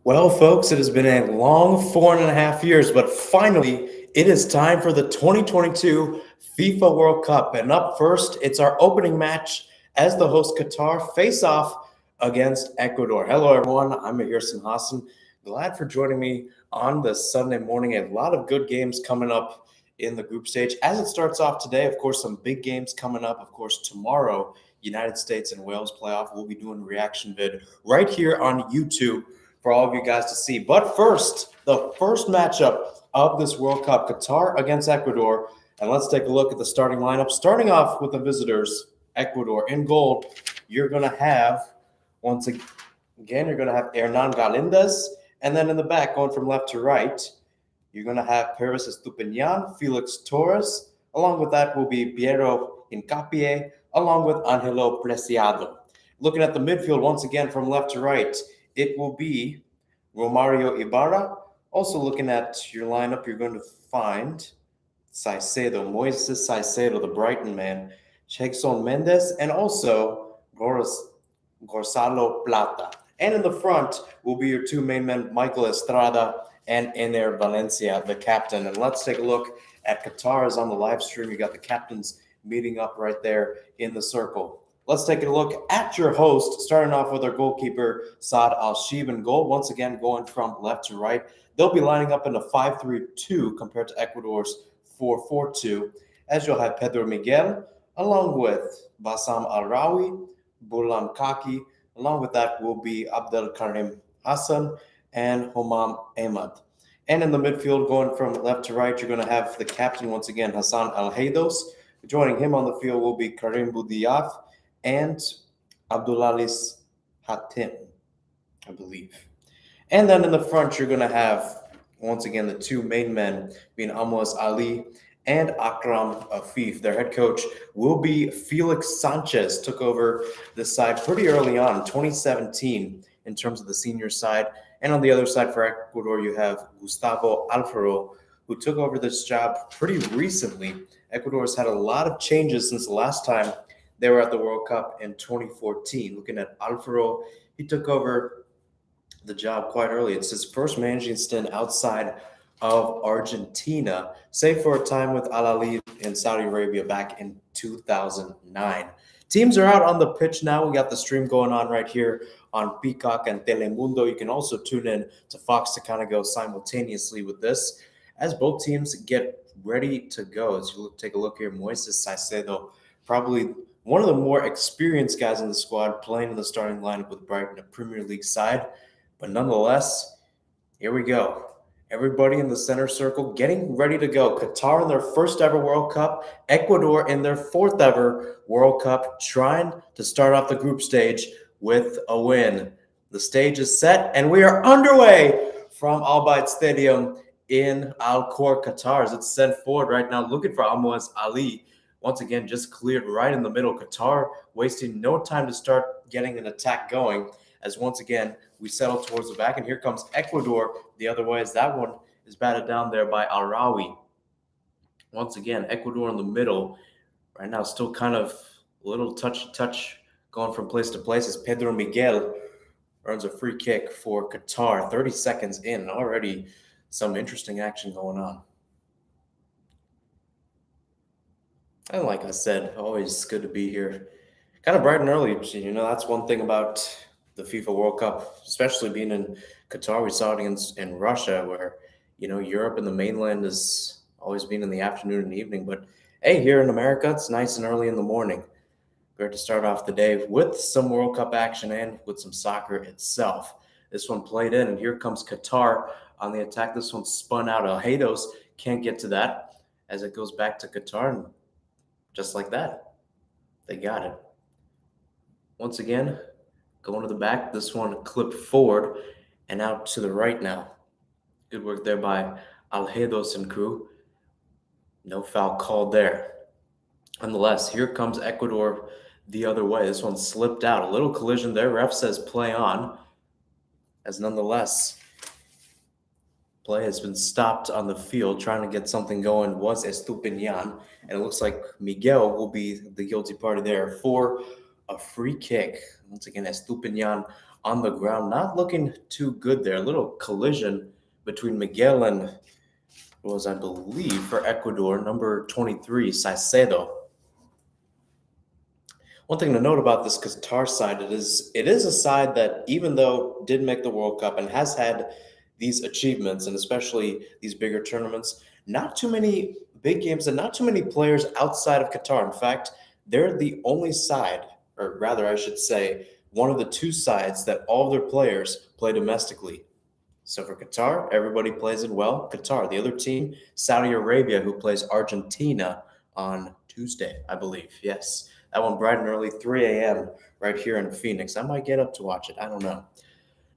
Well, folks, it has been a long 4.5 years, but finally, it is time for the 2022 FIFA World Cup. And up first, it's our opening match as the host Qatar face off against Ecuador. Hello, everyone. I'm Mahirson Hassan. Glad for joining me on this Sunday morning. A lot of good games coming up in the group stage. As it starts off today, of course, some big games coming up. Of course, tomorrow, United States and Wales playoff. We'll be doing reaction vid right here on YouTube for all of you guys to see. But first, the first matchup of this World Cup, Qatar against Ecuador. And let's take a look at the starting lineup. Starting off with the visitors, Ecuador. In goal, you're going to have, once again, you're going to have Hernan Galindez. And then in the back, going from left to right, you're going to have Paris Estupiñán, Felix Torres. Along with that will be Piero Hincapié, along with Angelo Preciado. Looking at the midfield, once again, from left to right, it will be Romario Ibarra. Also looking at your lineup, you're going to find Caicedo, Moises Caicedo, the Brighton man, Jackson Mendes, and also Gonzalo Plata. And in the front will be your two main men, Michael Estrada and Ener Valencia, the captain. And let's take a look at Qatar's on the live stream. You got the captains meeting up right there in the circle. Let's take a look at your host, starting off with our goalkeeper, Saad Al-Shib in goal. Once again, going from left to right. They'll be lining up in a 5-3-2 compared to Ecuador's 4-4-2, as you'll have Pedro Miguel, along with Bassam Al-Rawi, Burlam Kaki. Along with that will be Abdel Karim Hassan and Homam Ahmad. And in the midfield, going from left to right, you're going to have the captain once again, Hassan Al-Haydos. Joining him on the field will be Karim Boudiaf and Abdulaziz Hatim, I believe. And then in the front, you're going to have, once again, the two main men being Amos Ali and Akram Afif. Their head coach will be Felix Sanchez, took over this side pretty early on, 2017, in terms of the senior side. And on the other side for Ecuador, you have Gustavo Alfaro, who took over this job pretty recently. Ecuador has had a lot of changes since the last time they were at the World Cup in 2014. Looking at Alfaro, he took over the job quite early. It's his first managing stint outside of Argentina, save for a time with Al Ahly in Saudi Arabia back in 2009. Teams are out on the pitch now. We got the stream going on right here on Peacock and Telemundo. You can also tune in to Fox to kind of go simultaneously with this as both teams get ready to go. As you take a look here, Moises Caicedo, probably one of the more experienced guys in the squad, playing in the starting lineup with Brighton, a Premier League side. But nonetheless, here we go. Everybody in the center circle getting ready to go. Qatar in their first ever World Cup, Ecuador in their fourth ever World Cup, trying to start off the group stage with a win. The stage is set, and we are underway from Al Bayt Stadium in Al Khor, Qatar. As it's sent forward right now, looking for Amos Ali. Once again, just cleared right in the middle. Qatar wasting no time to start getting an attack going. As once again, we settle towards the back, and here comes Ecuador the other way, as that one is batted down there by Al-Rawi. Once again, Ecuador in the middle. Right now, still kind of a little touch going from place to place as Pedro Miguel earns a free kick for Qatar. 30 seconds in, already some interesting action going on. And like I said, always good to be here. Kind of bright and early. That's one thing about the FIFA World Cup, especially being in Qatar. We saw it in Russia, where Europe and the mainland has always been in the afternoon and evening. But hey, here in America, it's nice and early in the morning. Great to start off the day with some World Cup action and with some soccer itself. This one played in, and here comes Qatar on the attack. This one spun out. Al-Haydos can't get to that as it goes back to Qatar, and just like that, they got it. Once again, going to the back, this one clipped forward and out to the right now. Good work there by Al-Haydos and crew. No foul called there. Nonetheless, here comes Ecuador the other way. This one slipped out. A little collision there. Ref says play on. As nonetheless, play has been stopped on the field. Trying to get something going was Estupiñán. And it looks like Miguel will be the guilty party there for a free kick. Once again, Estupinian on the ground, not looking too good there. A little collision between Miguel and was, I believe, for Ecuador, number 23, Saicedo. One thing to note about this Qatar side, it is a side that, even though did make the World Cup and has had these achievements, and especially these bigger tournaments, not too many big games and not too many players outside of Qatar. In fact, they're the only side, or rather, I should say, one of the two sides that all of their players play domestically. So for Qatar, everybody plays it well. Qatar, the other team, Saudi Arabia, who plays Argentina on Tuesday, I believe. Yes, that one bright and early, 3 a.m. right here in Phoenix. I might get up to watch it. I don't know.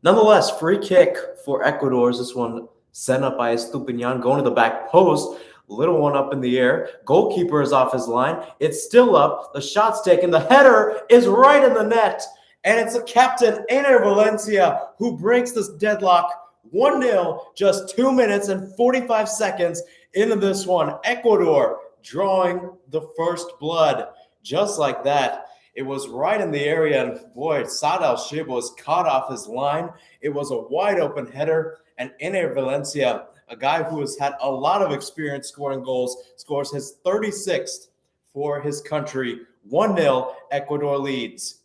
Nonetheless, free kick for Ecuador. This one sent up by Estupinian, going to the back post. Little one up in the air. Goalkeeper is off his line. It's still up. The shot's taken. The header is right in the net. And it's the captain, Ener Valencia, who breaks this deadlock. 1-0, just 2 minutes and 45 seconds into this one. Ecuador drawing the first blood. Just like that. It was right in the area, and boy, Saad Al-Shib was caught off his line. It was a wide open header, and Ener Valencia, a guy who has had a lot of experience scoring goals, scores his 36th for his country. 1-0, Ecuador leads.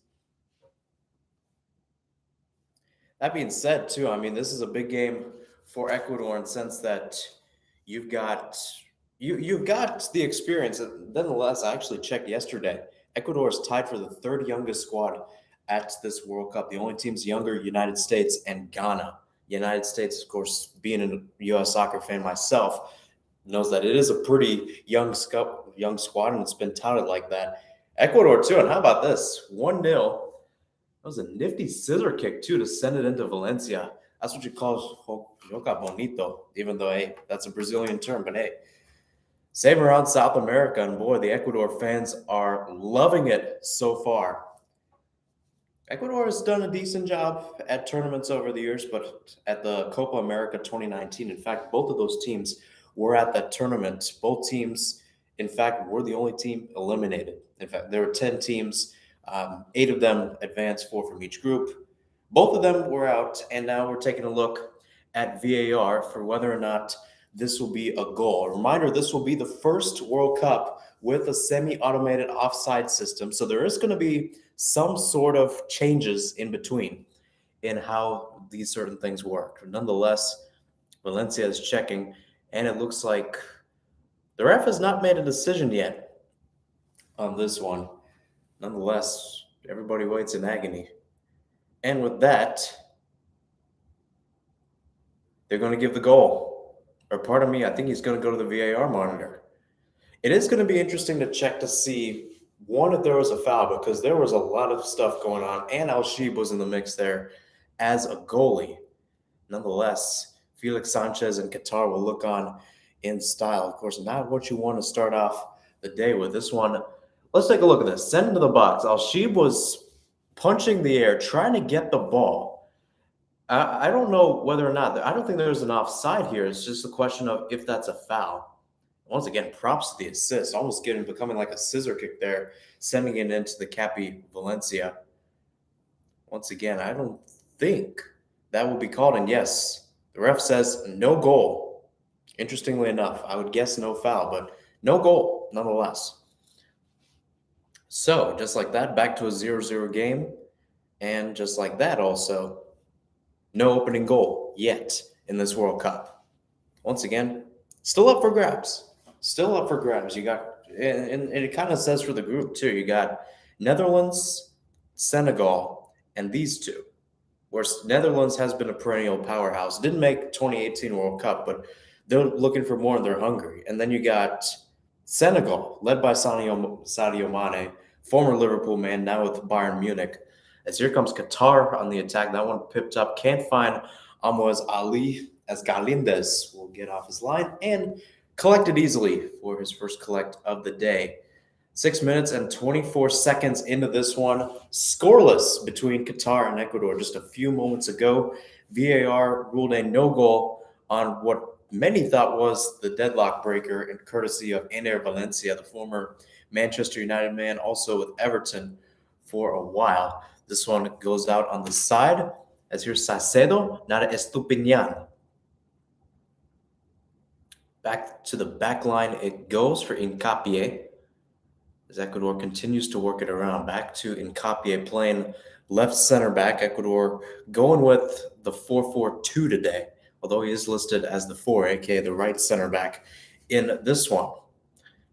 That being said, too, I mean, this is a big game for Ecuador in the sense that you've got you've got the experience. Nonetheless, I actually checked yesterday. Ecuador is tied for the third youngest squad at this World Cup. The only teams younger, United States and Ghana. United States, of course, being a U.S. soccer fan myself, knows that it is a pretty young squad, and it's been touted like that. Ecuador, too, and how about this? 1-0. That was a nifty scissor kick, too, to send it into Valencia. That's what you call joga bonito, even though, hey, that's a Brazilian term. But, hey, same around South America, and, boy, the Ecuador fans are loving it so far. Ecuador has done a decent job at tournaments over the years, but at the Copa America 2019, in fact, both of those teams were at that tournament. Both teams, in fact, were the only team eliminated. In fact, there were 10 teams. 8 of them advanced, 4 from each group. Both of them were out, and now we're taking a look at VAR for whether or not this will be a goal. A reminder, this will be the first World Cup with a semi-automated offside system, so there is going to be some sort of changes in between in how these certain things work. Nonetheless, Valencia is checking, and it looks like the ref has not made a decision yet on this one. Nonetheless, everybody waits in agony. And with that, they're going to give the goal. Or pardon me, I think he's going to go to the VAR monitor. It is going to be interesting to check to see, one, if there was a foul, because there was a lot of stuff going on, and Al-Shib was in the mix there as a goalie. Nonetheless, Felix Sanchez and Qatar will look on in style. Of course, not what you want to start off the day with. This one, let's take a look at this. Send into the box. Al-Shib was punching the air, trying to get the ball. I don't know whether or not, I don't think there's an offside here. It's just a question of if that's a foul. Once again, props to the assist, almost becoming like a scissor kick there, sending it into the Capi Valencia. Once again, I don't think that will be called. And yes, the ref says no goal. Interestingly enough, I would guess no foul, but no goal nonetheless. So just like that, back to a 0-0 game. And just like that also, no opening goal yet in this World Cup. Once again, still up for grabs. Still up for grabs. You got, and it kind of says for the group too, you got Netherlands, Senegal, and these two. Where Netherlands has been a perennial powerhouse. Didn't make 2018 World Cup, but they're looking for more and they're hungry. And then you got Senegal, led by Sadio Mane, former Liverpool man, now with Bayern Munich. As here comes Qatar on the attack. That one pipped up. Can't find Almoez Ali as Galindez will get off his line and collected easily for his first collect of the day. 6 minutes and 24 seconds into this one. Scoreless between Qatar and Ecuador just a few moments ago. VAR ruled a no goal on what many thought was the deadlock breaker, and courtesy of Ener Valencia, the former Manchester United man, also with Everton for a while. This one goes out on the side as here's Salcedo, not Estupinian. Back to the back line it goes for Hincapié as Ecuador continues to work it around. Back to Hincapié playing left center back. Ecuador going with the 4-4-2 today, although he is listed as the 4, aka the right center back in this one.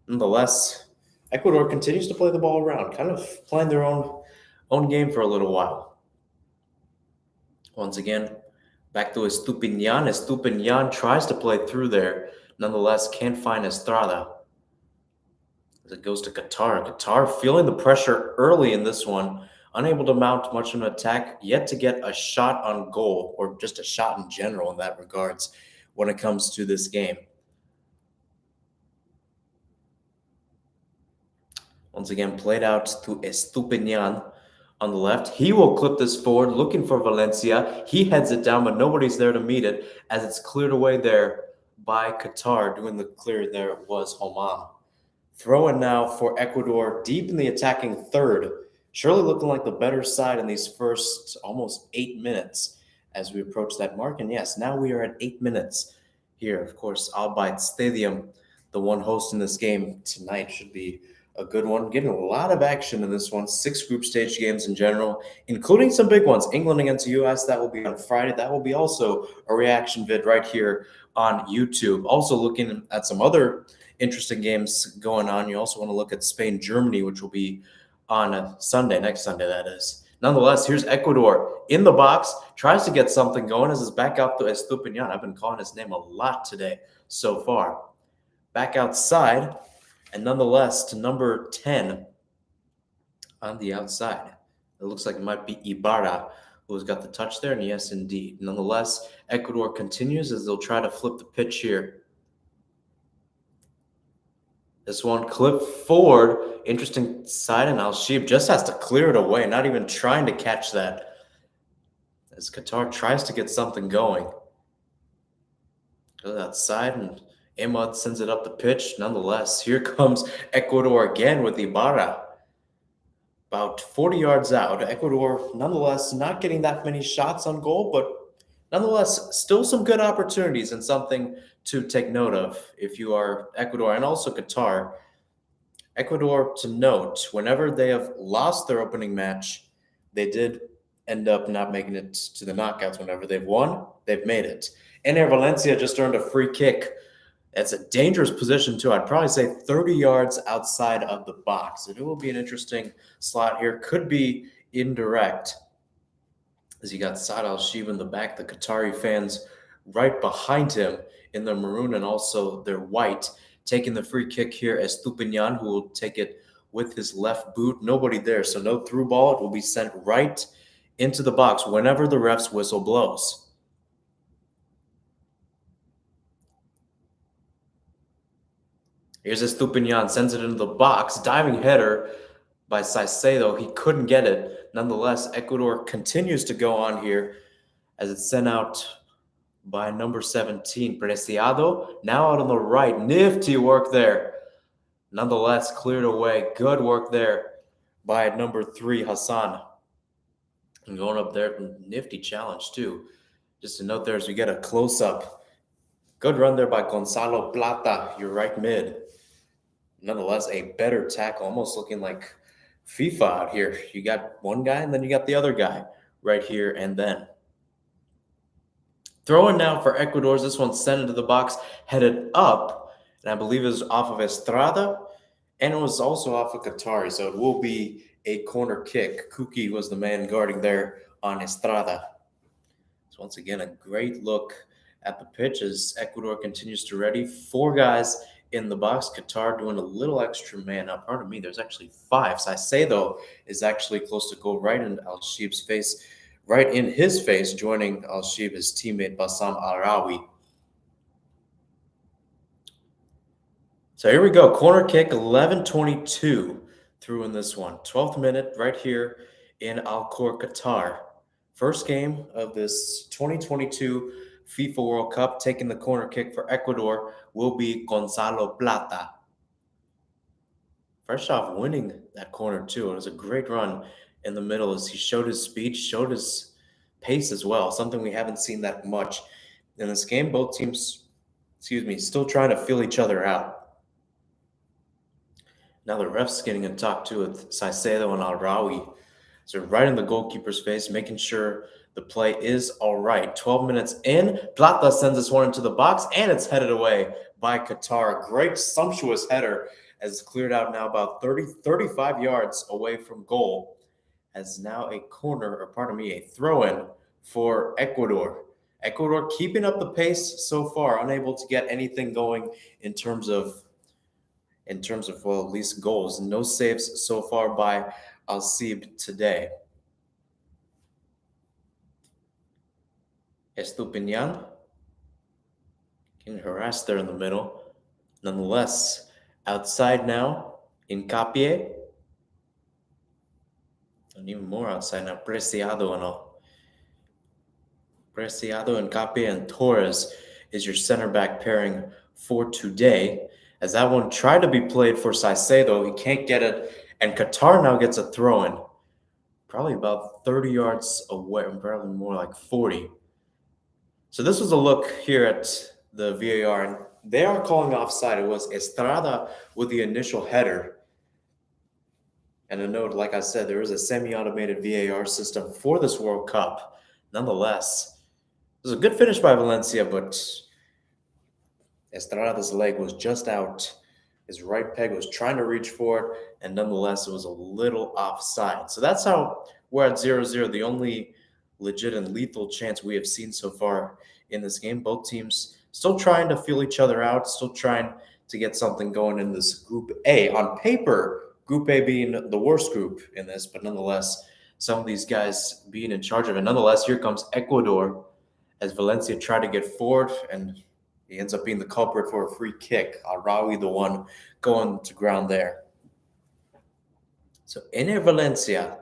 Nonetheless, Ecuador continues to play the ball around, kind of playing their own game for a little while. Once again, back to Estupinian. Estupinian tries to play through there, nonetheless can't find Estrada. As it goes to Qatar. Qatar feeling the pressure early in this one, unable to mount much of an attack, yet to get a shot on goal, or just a shot in general in that regards when it comes to this game. Once again, played out to Estupinian on the left. He will clip this forward, looking for Valencia. He heads it down, but nobody's there to meet it as it's cleared away there by Qatar. Doing the clear there was Oman. Throw in now for Ecuador deep in the attacking third. Surely looking like the better side in these first almost 8 minutes as we approach that mark. And yes, now we are at 8 minutes here. Of course, Al Bayt Stadium, the one hosting this game tonight, should be a good one. Getting a lot of action in this one. 6 group stage games in general, including some big ones. England against the U.S., that will be on Friday. That will be also a reaction vid right here on YouTube. Also looking at some other interesting games going on. You also want to look at Spain-Germany, which will be on Sunday, next Sunday, that is. Nonetheless, here's Ecuador in the box, tries to get something going as it's back out to Estupinian. I've been calling his name a lot today so far. Back outside, and nonetheless to number 10 on the outside. It looks like it might be Ibarra who's got the touch there, and yes, indeed. Nonetheless, Ecuador continues as they'll try to flip the pitch here. This one clipped forward. Interesting side, and Al-Sheeb just has to clear it away, not even trying to catch that. As Qatar tries to get something going. Goes outside, and Ahmad sends it up the pitch. Nonetheless, here comes Ecuador again with Ibarra. About 40 yards out. Ecuador, nonetheless, not getting that many shots on goal, but nonetheless, still some good opportunities and something to take note of if you are Ecuador and also Qatar. Ecuador, to note, whenever they have lost their opening match, they did end up not making it to the knockouts. Whenever they've won, they've made it. Ener Valencia just earned a free kick. It's a dangerous position, too. I'd probably say 30 yards outside of the box. It will be an interesting slot here. Could be indirect, as you got Saad Al-Sheeb in the back, the Qatari fans right behind him in their maroon and also their white. Taking the free kick here, Estupinian, who will take it with his left boot. Nobody there, so no through ball. It will be sent right into the box whenever the ref's whistle blows. Here's Estupinian, sends it into the box. Diving header by Salcedo. He couldn't get it. Nonetheless, Ecuador continues to go on here as it's sent out by number 17, Preciado. Now out on the right. Nifty work there. Nonetheless, cleared away. Good work there by number 3, Hassan. And going up there, nifty challenge too. Just to note there as we get a close-up. Good run there by Gonzalo Plata, your right mid. Nonetheless, a better tackle, almost looking like FIFA out here. You got one guy, and then you got the other guy right here and then. Throwing now for Ecuador's. This one sent into the box, headed up, and I believe it was off of Estrada, and it was also off of Qatari, so it will be a corner kick. Kuki was the man guarding there on Estrada. So once again, a great look at the pitch as Ecuador continues to ready. 4 guys in the box. Qatar doing a little extra man up. Pardon me, there's actually 5. Salcedo is actually close to goal, right in Al-Sheeb's face. Right in his face, joining Al-Sheeb, his teammate Bassam Arawi. So here we go. Corner kick, 11:22 through in this one. 12th minute right here in Al Khor, Qatar. First game of this 2022 FIFA World Cup. Taking the corner kick for Ecuador will be Gonzalo Plata. Fresh off winning that corner too. It was a great run in the middle as he showed his speed, showed his pace as well, something we haven't seen that much in this game. Both teams, still trying to feel each other out. Now the ref's getting a talk to with Saicedo and Al-Rawi. So right in the goalkeeper's face, making sure the play is all right. 12 minutes in, Plata sends this one into the box, and it's headed away by Qatar. Great, sumptuous header as it's cleared out now about 35 yards away from goal. As now a throw-in for Ecuador. Ecuador keeping up the pace so far, unable to get anything going in terms of at least goals. No saves so far by Al-Sib today. Estupinian getting harassed there in the middle. Nonetheless, outside now, Hincapié. And even more outside now, Preciado and all. Preciado, Hincapié, and Torres is your center back pairing for today. As that one tried to be played for Saicedo, he can't get it. And Qatar now gets a throw-in. Probably about 30 yards away, probably more like 40. So this was a look here at the VAR, and they are calling offside. It was Estrada with the initial header. And a note, like I said, there is a semi-automated VAR system for this World Cup. Nonetheless, it was a good finish by Valencia, but Estrada's leg was just out. His right peg was trying to reach for it, and nonetheless, it was a little offside. So that's how we're at 0-0, the only legit and lethal chance we have seen so far in this game. Both teams still trying to feel each other out, still trying to get something going in this Group A. On paper, Group A being the worst group in this, but nonetheless, some of these guys being in charge of it. Nonetheless, here comes Ecuador as Valencia tried to get forward, and he ends up being the culprit for a free kick. Arawi, the one going to ground there. So, Ener Valencia,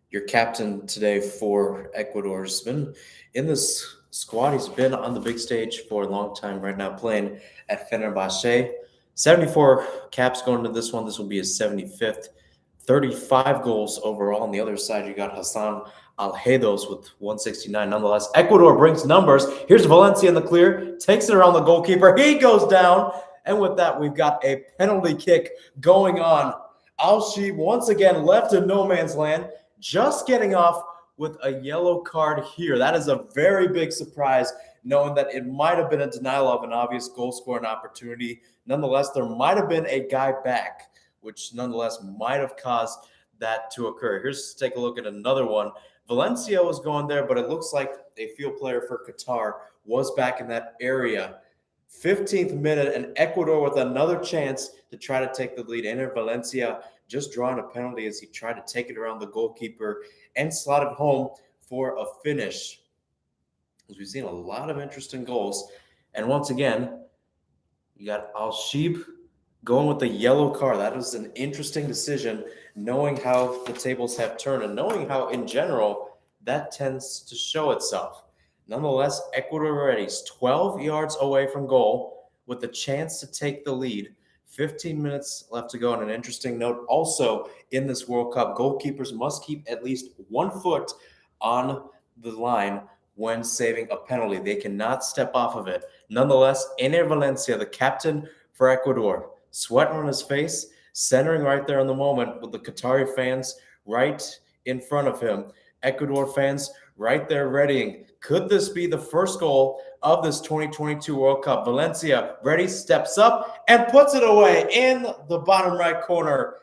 your captain today for Ecuador, has been in this squad. He's been on the big stage for a long time right now, playing at Fenerbahce. 74 caps going into this one. This will be his 75th. 35 goals overall. On the other side, you got Hassan Alhedos with 169. Nonetheless, Ecuador brings numbers. Here's Valencia in the clear. Takes it around the goalkeeper. He goes down. And with that, we've got a penalty kick going on. Al-Sheeb once again left in no man's land. Just getting off with a yellow card here. That is a very big surprise, knowing that it might have been a denial of an obvious goal-scoring opportunity. Nonetheless, there might have been a guy back, which nonetheless might have caused that to occur. Here's take a look at another one. Valencia was going there, but it looks like a field player for Qatar was back in that area. 15th minute, and Ecuador with another chance to try to take the lead. Ener Valencia just drawing a penalty as he tried to take it around the goalkeeper and slot it home for a finish. As we've seen a lot of interesting goals. And once again, you got Al-Sheeb going with the yellow card. That was an interesting decision, knowing how the tables have turned and knowing how, in general, that tends to show itself. Nonetheless, Ecuador already is 12 yards away from goal with the chance to take the lead. 15 minutes left to go. And an interesting note also in this World Cup, goalkeepers must keep at least 1 foot on the line when saving a penalty. They cannot step off of it. Nonetheless, Ener Valencia, the captain for Ecuador, sweat on his face, centering right there in the moment with the Qatari fans right in front of him. Ecuador fans right there readying. Could this be the first goal of this 2022 World Cup? Valencia ready, steps up, and puts it away in the bottom right corner.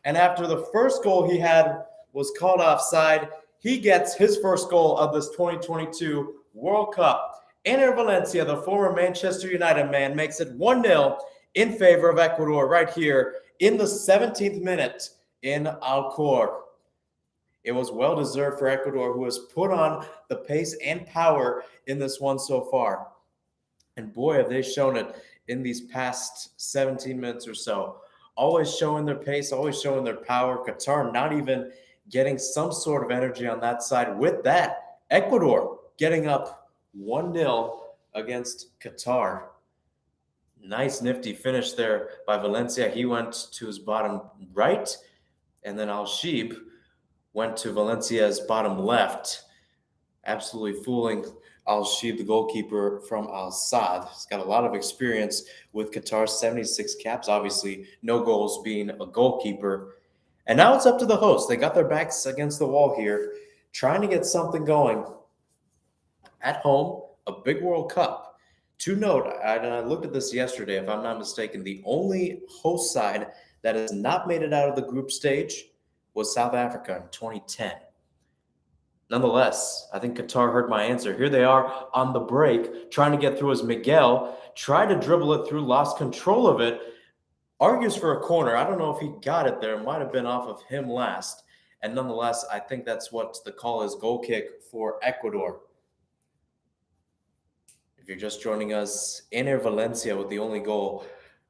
And after the first goal he had was called offside, he gets his first goal of this 2022 World Cup. Ener Valencia, the former Manchester United man, makes it 1-0 in favor of Ecuador right here in the 17th minute in Alcor. It was well-deserved for Ecuador, who has put on the pace and power in this one so far. And boy, have they shown it in these past 17 minutes or so. Always showing their pace, always showing their power. Qatar not even getting some sort of energy on that side. With that, Ecuador getting up 1-0 against Qatar. Nice nifty finish there by Valencia. He went to his bottom right, and then Al-Sheeb went to Valencia's bottom left, absolutely fooling Al Shib, the goalkeeper from Al Sadd. He's got a lot of experience with Qatar, 76 caps, obviously, no goals being a goalkeeper. And now it's up to the host. They got their backs against the wall here, trying to get something going at home, a big World Cup. To note, I looked at this yesterday, if I'm not mistaken, the only host side that has not made it out of the group stage was South Africa in 2010. Nonetheless, I think Qatar heard my answer. Here they are on the break, trying to get through as Miguel tried to dribble it through, lost control of it, argues for a corner. I don't know if he got it there. It might have been off of him last. And nonetheless, I think that's what the call is, goal kick for Ecuador. If you're just joining us, Ener Valencia with the only goal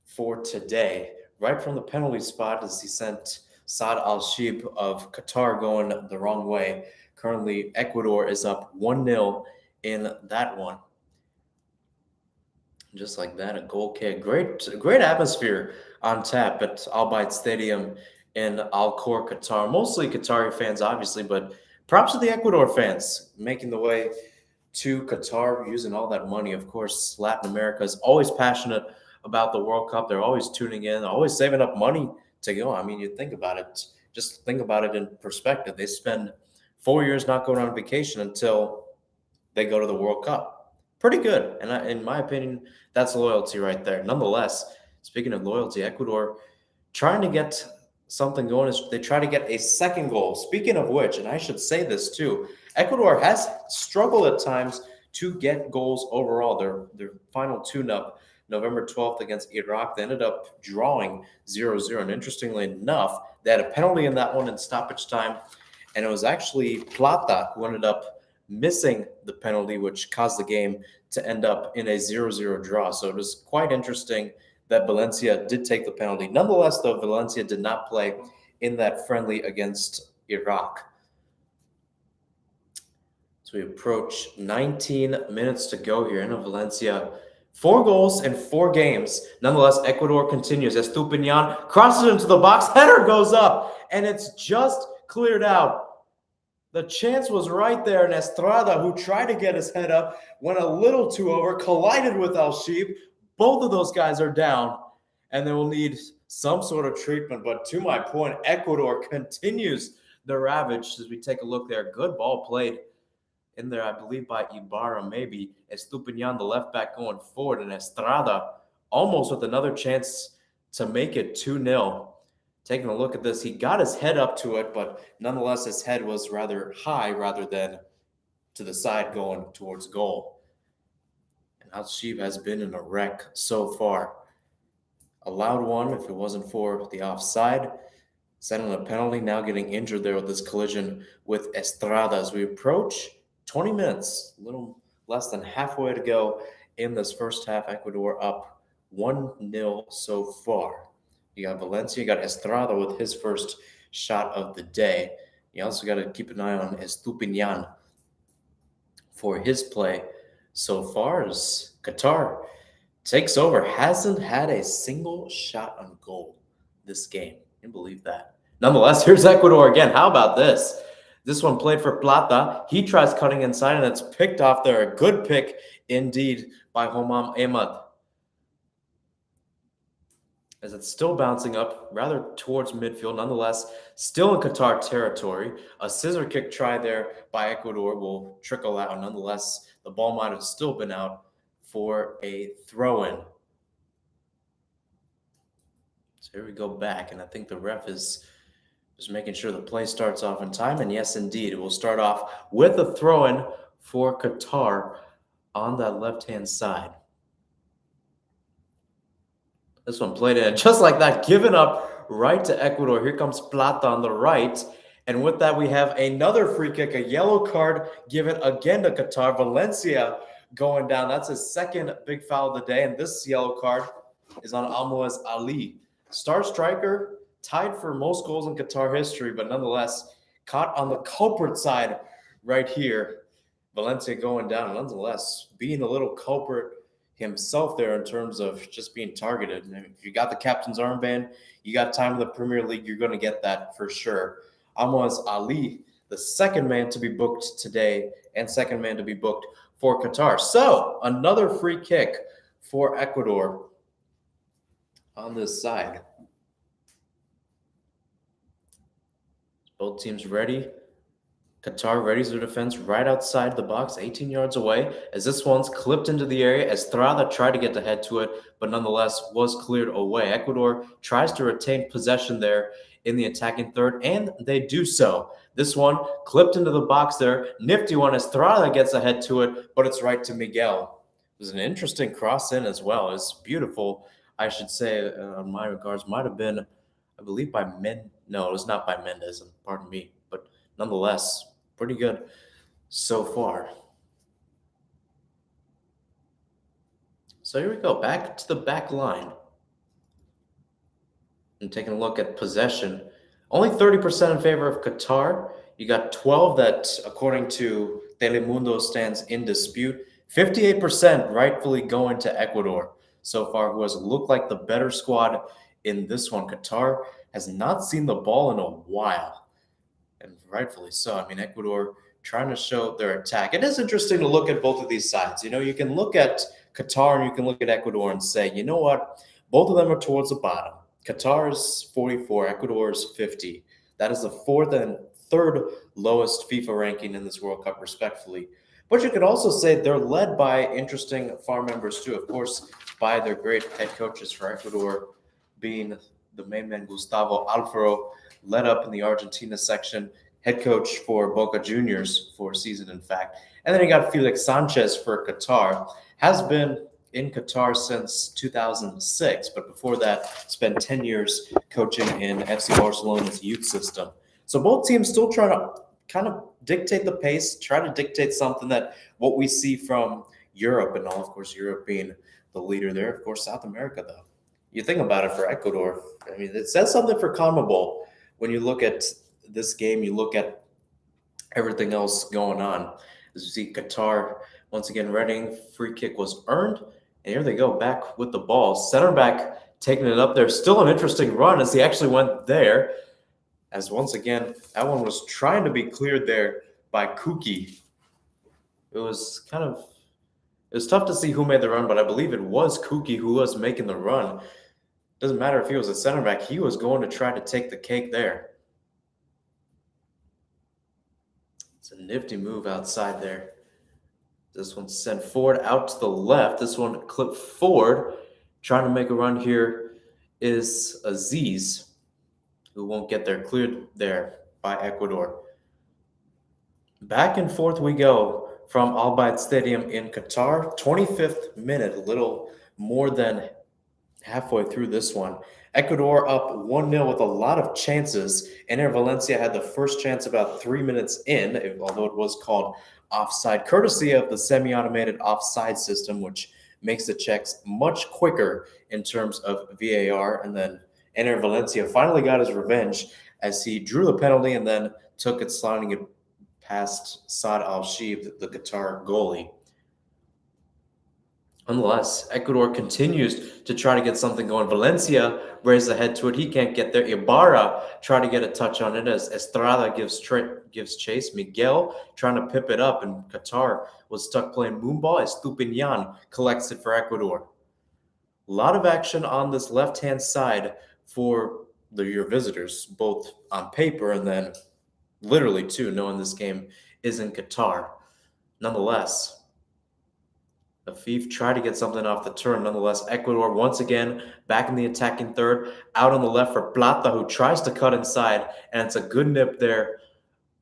for today. Right from the penalty spot as he sent Saad Al-Shib of Qatar going the wrong way. Currently, Ecuador is up 1-0 in that one. Just like that, a goal kick. Great atmosphere on tap at Al Bayt Stadium in Al Khor, Qatar. Mostly Qatari fans, obviously, but props to the Ecuador fans making the way to Qatar, using all that money. Of course, Latin America is always passionate about the World Cup. They're always tuning in, always saving up money to go. I mean, you think about it. Just think about it in perspective. They spend 4 years not going on vacation until they go to the World Cup. Pretty good. And in my opinion, that's loyalty right there. Nonetheless, speaking of loyalty, Ecuador trying to get something going. They try to get a second goal. Speaking of which, and I should say this too, Ecuador has struggled at times to get goals overall. Their final tune-up November 12th against Iraq, they ended up drawing 0-0. And interestingly enough, they had a penalty in that one in stoppage time. And it was actually Plata who ended up missing the penalty, which caused the game to end up in a 0-0 draw. So it was quite interesting that Valencia did take the penalty. Nonetheless, though, Valencia did not play in that friendly against Iraq. So we approach 19 minutes to go here in Valencia. 4 goals in 4 games. Nonetheless, Ecuador continues. Estupiñán crosses it into the box. Header goes up, and it's just cleared out. The chance was right there, and Estrada, who tried to get his head up, went a little too over, collided with Al-Shib. Both of those guys are down, and they will need some sort of treatment. But to my point, Ecuador continues the ravage as we take a look there. Good ball played in there, I believe, by Ibarra, maybe. Estupiñán, the left back, going forward, and Estrada almost with another chance to make it 2-0. Taking a look at this, he got his head up to it, but nonetheless, his head was rather high rather than to the side going towards goal. And Al-Shib has been in a wreck so far. Allowed one if it wasn't for the offside. Sending a penalty, now getting injured there with this collision with Estrada as we approach 20 minutes, a little less than halfway to go in this first half. Ecuador up 1-0 so far. You got Valencia, you got Estrada with his first shot of the day. You also got to keep an eye on Estupiñán for his play so far as Qatar takes over. Hasn't had a single shot on goal this game. Can you believe that? Nonetheless, here's Ecuador again. How about this? This one played for Plata. He tries cutting inside, and it's picked off there. A good pick indeed by Homam Ahmad. As it's still bouncing up rather towards midfield. Nonetheless, still in Qatar territory. A scissor kick try there by Ecuador will trickle out. Nonetheless, the ball might have still been out for a throw-in. So here we go back, and I think the ref is just making sure the play starts off in time. And yes, indeed, it will start off with a throw-in for Qatar on that left-hand side. This one played in just like that, given up right to Ecuador. Here comes Plata on the right. And with that, we have another free kick, a yellow card given again to Qatar. Valencia going down. That's his second big foul of the day. And this yellow card is on Almoez Ali. Star striker, tied for most goals in Qatar history, but nonetheless, caught on the culprit side right here. Valencia going down. Nonetheless, being a little culprit himself there in terms of just being targeted. And if you got the captain's armband, you got time in the Premier League, you're going to get that for sure. Almoz Ali, the second man to be booked today and second man to be booked for Qatar. So another free kick for Ecuador on this side. Both teams ready. Qatar readies their defense right outside the box, 18 yards away, as this one's clipped into the area as Estrada tried to get the head to it, but nonetheless was cleared away. Ecuador tries to retain possession there in the attacking third, and they do so. This one clipped into the box there. Nifty one. Estrada gets a head to it, but it's right to Miguel. It was an interesting cross in as well. It's beautiful, I should say, on my regards. Might have been, I believe, by Men. No, it was not by Mendes, pardon me, but nonetheless, pretty good so far. So here we go, back to the back line. And taking a look at possession, only 30% in favor of Qatar. You got 12 that, according to Telemundo, stands in dispute. 58% rightfully going to Ecuador so far, who has looked like the better squad in this one. Qatar has not seen the ball in a while, and rightfully so. I mean, Ecuador trying to show their attack. It is interesting to look at both of these sides. You know, you can look at Qatar and you can look at Ecuador and say, you know what? Both of them are towards the bottom. Qatar is 44, Ecuador is 50. That is the fourth and third lowest FIFA ranking in this World Cup, respectfully. But you could also say they're led by interesting farm members too, of course, by their great head coaches for Ecuador, being the main man Gustavo Alfaro, led up in the Argentina section, head coach for Boca Juniors for a season, in fact. And then you got Felix Sanchez for Qatar, has been in Qatar since 2006, but before that, spent 10 years coaching in FC Barcelona's youth system. So both teams still trying to kind of dictate the pace, try to dictate something that what we see from Europe and all, of course, Europe being the leader there. Of course, South America, though. You think about it for Ecuador. I mean, it says something for CONMEBOL. When you look at this game, you look at everything else going on. As you see, Qatar, once again, Reading, free kick was earned. And here they go, back with the ball. Center back taking it up there. Still an interesting run as he actually went there. As once again, that one was trying to be cleared there by Kuki. It was tough to see who made the run, but I believe it was Kuki who was making the run. Doesn't matter if he was a center back. He was going to try to take the cake there. It's a nifty move outside there. This one sent forward out to the left. This one clipped forward. Trying to make a run here is Aziz, who won't get there. Cleared there by Ecuador. Back and forth we go from Al Bayt Stadium in Qatar. 25th minute, a little more than halfway through this one. Ecuador up 1-0 with a lot of chances. Ener Valencia had the first chance about 3 minutes in, although it was called offside, courtesy of the semi-automated offside system, which makes the checks much quicker in terms of VAR. And then Ener Valencia finally got his revenge as he drew the penalty and then took it, sliding it past Saad Al-Shib, the Qatar goalie. Nonetheless, Ecuador continues to try to get something going. Valencia raises the head to it. He can't get there. Ibarra tried to get a touch on it as Estrada gives chase. Miguel trying to pip it up, and Qatar was stuck playing moonball as Stupinian collects it for Ecuador. A lot of action on this left-hand side for your visitors, both on paper and then literally too, knowing this game is in Qatar. Nonetheless, Afif tried to get something off the turn. Nonetheless, Ecuador once again back in the attacking third, out on the left for Plata, who tries to cut inside, and it's a good nip there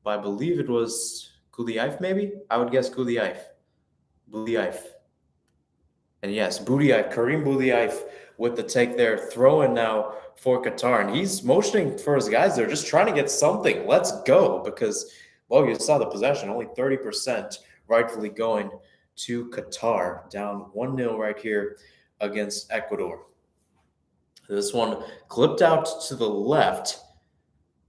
by, I believe it was Guliaif, maybe? I would guess Guliaif. And yes, Karim Budiaif with the take there, throwing now for Qatar. And he's motioning for his guys there, just trying to get something. Let's go, because, well, you saw the possession, only 30% rightfully going to Qatar, down 1-0 right here against Ecuador. This one clipped out to the left.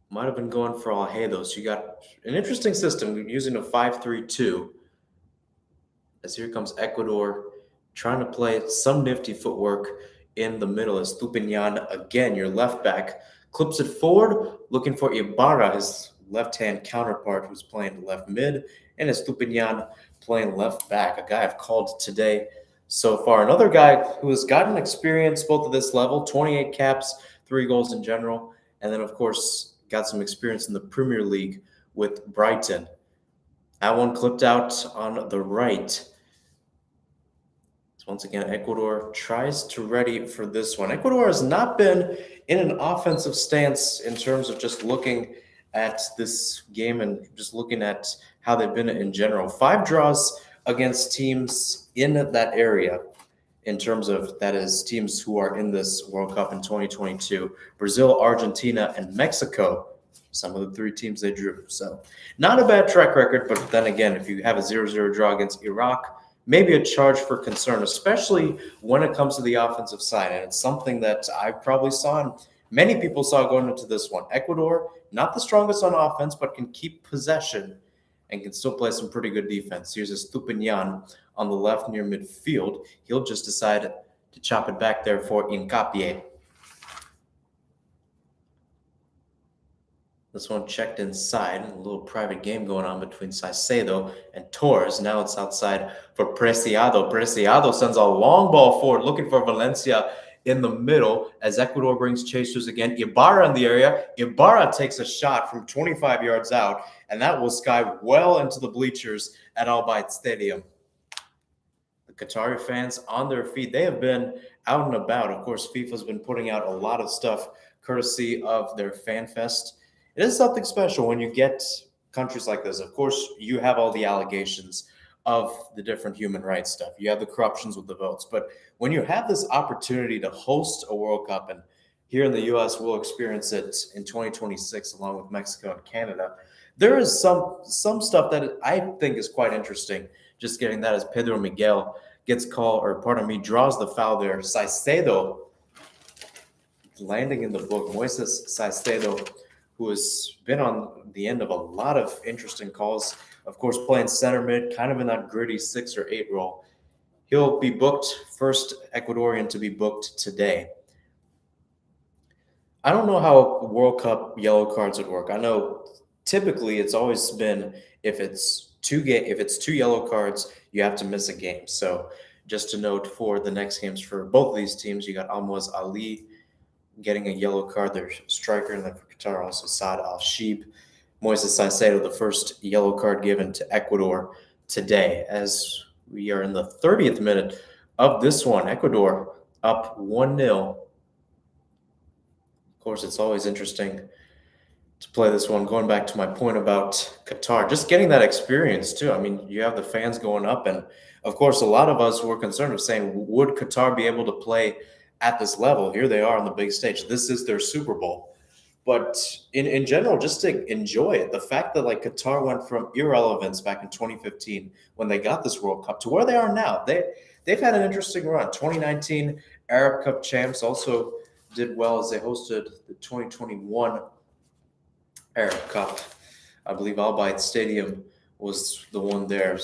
Might have been going for Alhedo. So you got an interesting system using a 5-3-2. As here comes Ecuador trying to play some nifty footwork in the middle. As Stupinian, again, your left back, clips it forward, looking for Ibarra, his left-hand counterpart who's playing left mid, and Estupinian playing left back, a guy I've called today so far. Another guy who has gotten experience both at this level, 28 caps, 3 goals in general, and then, of course, got some experience in the Premier League with Brighton. That one clipped out on the right. So once again, Ecuador tries to ready for this one. Ecuador has not been in an offensive stance in terms of just looking at this game and just looking at how they've been in general. 5 draws against teams in that area in terms of, that is, teams who are in this World Cup in 2022. Brazil, Argentina, and Mexico, some of the 3 teams they drew. So not a bad track record, but then again, if you have a 0-0 draw against Iraq, maybe a charge for concern, especially when it comes to the offensive side. And it's something that I probably saw and many people saw going into this one. Ecuador, not the strongest on offense, but can keep possession and can still play some pretty good defense. Here's Estupinian on the left near midfield. He'll just decide to chop it back there for Hincapié. This one checked inside. A little private game going on between Saicedo and Torres. Now it's outside for Preciado. Preciado sends a long ball forward, looking for Valencia in the middle as Ecuador brings chasers again. Ibarra in the area. Ibarra takes a shot from 25 yards out, and that will sky well into the bleachers at Al Bayt Stadium. The Qatari fans on their feet. They have been out and about. Of course, FIFA's been putting out a lot of stuff courtesy of their Fan Fest. It is something special when you get countries like this. Of course, you have all the allegations of the different human rights stuff. You have the corruptions with the votes. But when you have this opportunity to host a World Cup, and here in the U.S. we'll experience it in 2026 along with Mexico and Canada, there is some stuff that I think is quite interesting. Just getting that as Pedro Miguel gets called, or pardon me, draws the foul there. Saicedo landing in the book. Moises Saicedo, who has been on the end of a lot of interesting calls. Of course, playing center mid, kind of in that gritty 6 or 8 role. He'll be booked, first Ecuadorian to be booked today. I don't know how World Cup yellow cards would work. I know typically it's always been if it's two yellow cards, you have to miss a game. So just to note for the next games for both of these teams, you got Almoz Ali getting a yellow card, their striker, and then for Qatar also Saad Al-Shib. Moises Saicedo, the first yellow card given to Ecuador today, as we are in the 30th minute of this one. Ecuador up 1-0. Of course, it's always interesting to play this one. Going back to my point about Qatar, just getting that experience too. I mean, you have the fans going up, and of course, a lot of us were concerned of saying, would Qatar be able to play at this level? Here they are on the big stage. This is their Super Bowl. But in general, just to enjoy it, the fact that like Qatar went from irrelevance back in 2015 when they got this World Cup to where they are now. They've had an interesting run. 2019 Arab Cup champs, also did well as they hosted the 2021 Arab Cup. I believe Al Bayt Stadium was the one there.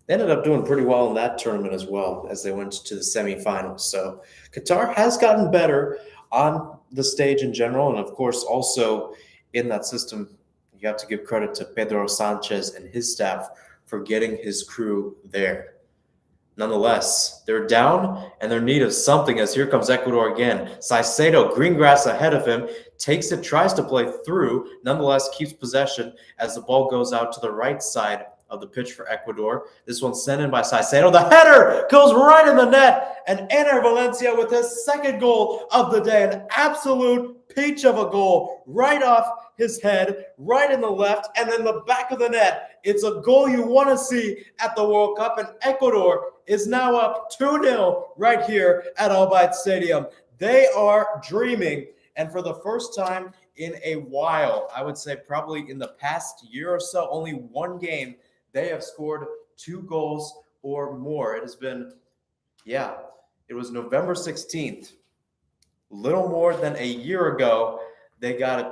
They ended up doing pretty well in that tournament as well as they went to the semifinals. So Qatar has gotten better on the stage in general. And of course, also in that system, you have to give credit to Pedro Sanchez and his staff for getting his crew there. Nonetheless, they're down and they're in need of something as here comes Ecuador again. Saicedo, green grass ahead of him, takes it, tries to play through, nonetheless keeps possession as the ball goes out to the right side of the pitch for Ecuador. This one's sent in by Saicedo. The header goes right in the net, and Ener Valencia with his second goal of the day. An absolute peach of a goal right off his head, right in the left, and then the back of the net. It's a goal you want to see at the World Cup, and Ecuador is now up 2-0 right here at Al Bayt Stadium. They are dreaming, and for the first time in a while, I would say probably in the past year or so, only one game, they have scored 2 goals or more. It has been, it was November 16th. Little more than a year ago, they got it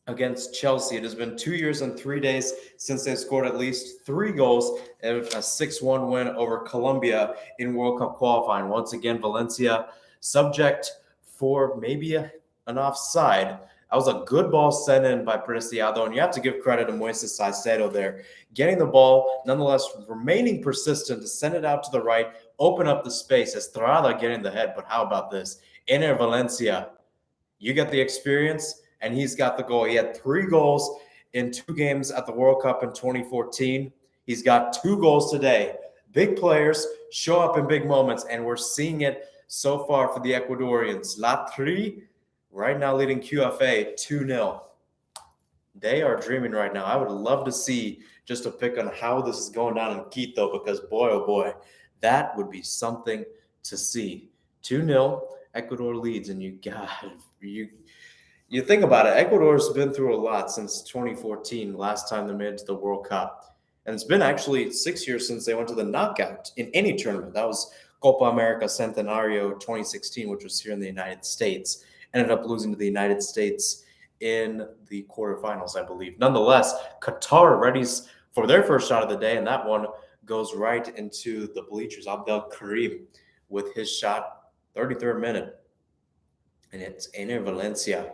against Chelsea. It has been 2 years and 3 days since they scored at least 3 goals and a 6-1 win over Colombia in World Cup qualifying. Once again, Valencia subject for maybe an offside. That was a good ball sent in by Preciado, and you have to give credit to Moises Caicedo there, getting the ball, nonetheless remaining persistent to send it out to the right, open up the space. Estrada getting the head, but how about this? Ener Valencia, you get the experience, and he's got the goal. He had 3 goals in 2 games at the World Cup in 2014. He's got 2 goals today. Big players show up in big moments, and we're seeing it so far for the Ecuadorians. La Tri right now leading QFA 2-0. They are dreaming right now. I would love to see just a pick on how this is going down in Quito, because boy, oh boy, that would be something to see. 2-0, Ecuador leads, and you think about it, Ecuador's been through a lot since 2014, last time they made it to the World Cup. And it's been actually 6 years since they went to the knockout in any tournament. That was Copa America Centenario 2016, which was here in the United States. Ended up losing to the United States in the quarterfinals, I believe. Nonetheless, Qatar readies for their first shot of the day, and that one goes right into the bleachers. Abdel Karim with his shot, 33rd minute. And it's Ener Valencia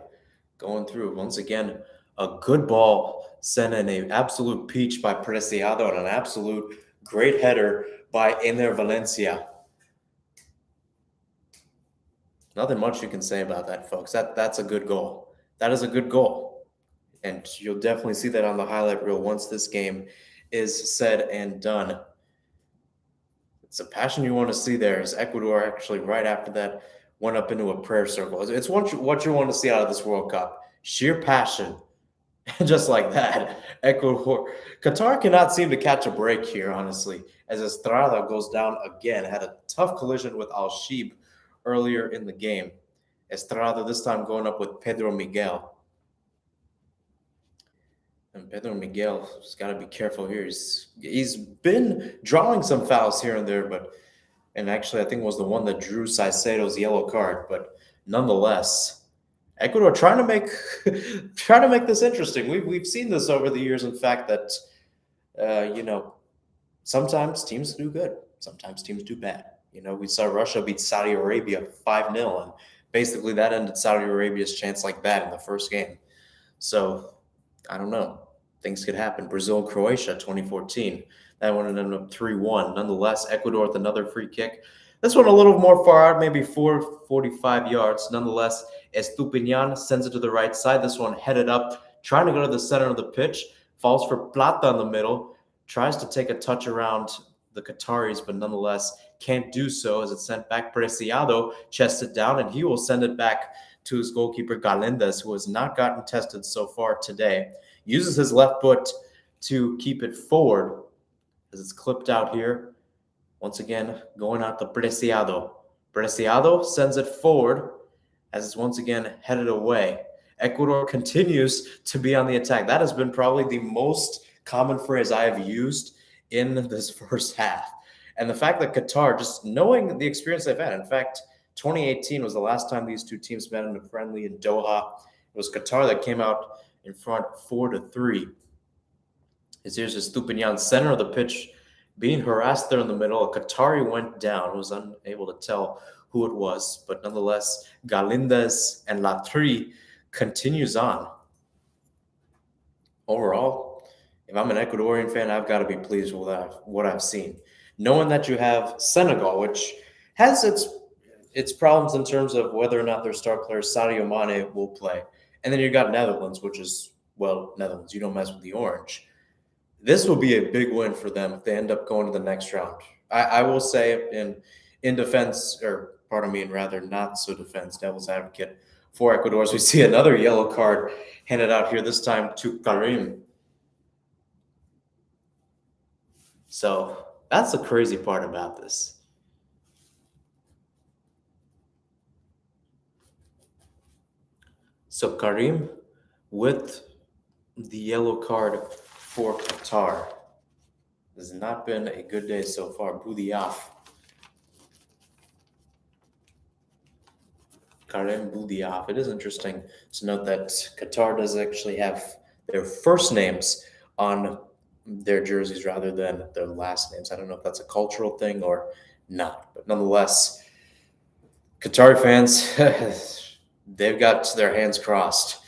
going through. Once again, a good ball sent in, an absolute peach by Preciado, and an absolute great header by Ener Valencia. Nothing much you can say about that, folks. That's a good goal. That is a good goal. And you'll definitely see that on the highlight reel once this game is said and done. It's a passion you want to see there. As Ecuador actually right after that went up into a prayer circle. It's what you want to see out of this World Cup. Sheer passion. Just like that, Ecuador. Qatar cannot seem to catch a break here, honestly, as Estrada goes down again. Had a tough collision with Al-Shib earlier in the game. Estrada this time going up with Pedro Miguel. And Pedro Miguel has got to be careful here. He's been drawing some fouls here and there, and actually I think it was the one that drew Caicedo's yellow card. But nonetheless, Ecuador trying to make this interesting. We've seen this over the years. In fact, that sometimes teams do good, sometimes teams do bad. We saw Russia beat Saudi Arabia 5-0, and basically that ended Saudi Arabia's chance like that in the first game. So I don't know. Things could happen. Brazil and Croatia 2014. That one ended up 3-1. Nonetheless, Ecuador with another free kick. This one a little more far out, maybe 445 yards. Nonetheless, Estupiñán sends it to the right side. This one headed up, trying to go to the center of the pitch. Falls for Plata in the middle. Tries to take a touch around the Qataris, but nonetheless can't do so as it's sent back. Preciado chests it down, and he will send it back to his goalkeeper Galindez, who has not gotten tested so far today. Uses his left foot to keep it forward as it's clipped out here. Once again, going out to Preciado. Preciado sends it forward as it's once again headed away. Ecuador continues to be on the attack. That has been probably the most common phrase I have used in this first half. And the fact that Qatar, just knowing the experience they've had, in fact, 2018 was the last time these two teams met in a friendly in Doha. It was Qatar that came out in front 4-3. As here's Estupiñán, center of the pitch, being harassed there in the middle. A Qatari went down, was unable to tell who it was, but nonetheless, Galindez and Latri continues on. Overall, if I'm an Ecuadorian fan, I've got to be pleased with what I've seen. Knowing that you have Senegal, which has its problems in terms of whether or not their star player Sadio Mane will play. And then you got Netherlands, which is, well, Netherlands, you don't mess with the orange. This will be a big win for them if they end up going to the next round. I will say in defense, or pardon me, in rather not so defense, devil's advocate for Ecuador, as we see another yellow card handed out here, this time to Karim. So that's the crazy part about this. So Karim with the yellow card for Qatar. Has not been a good day so far. Boudiaf. Karim Boudiaf. It is interesting to note that Qatar does actually have their first names on their jerseys rather than their last names. I don't know if that's a cultural thing or not, but nonetheless, Qatari fans, they've got their hands crossed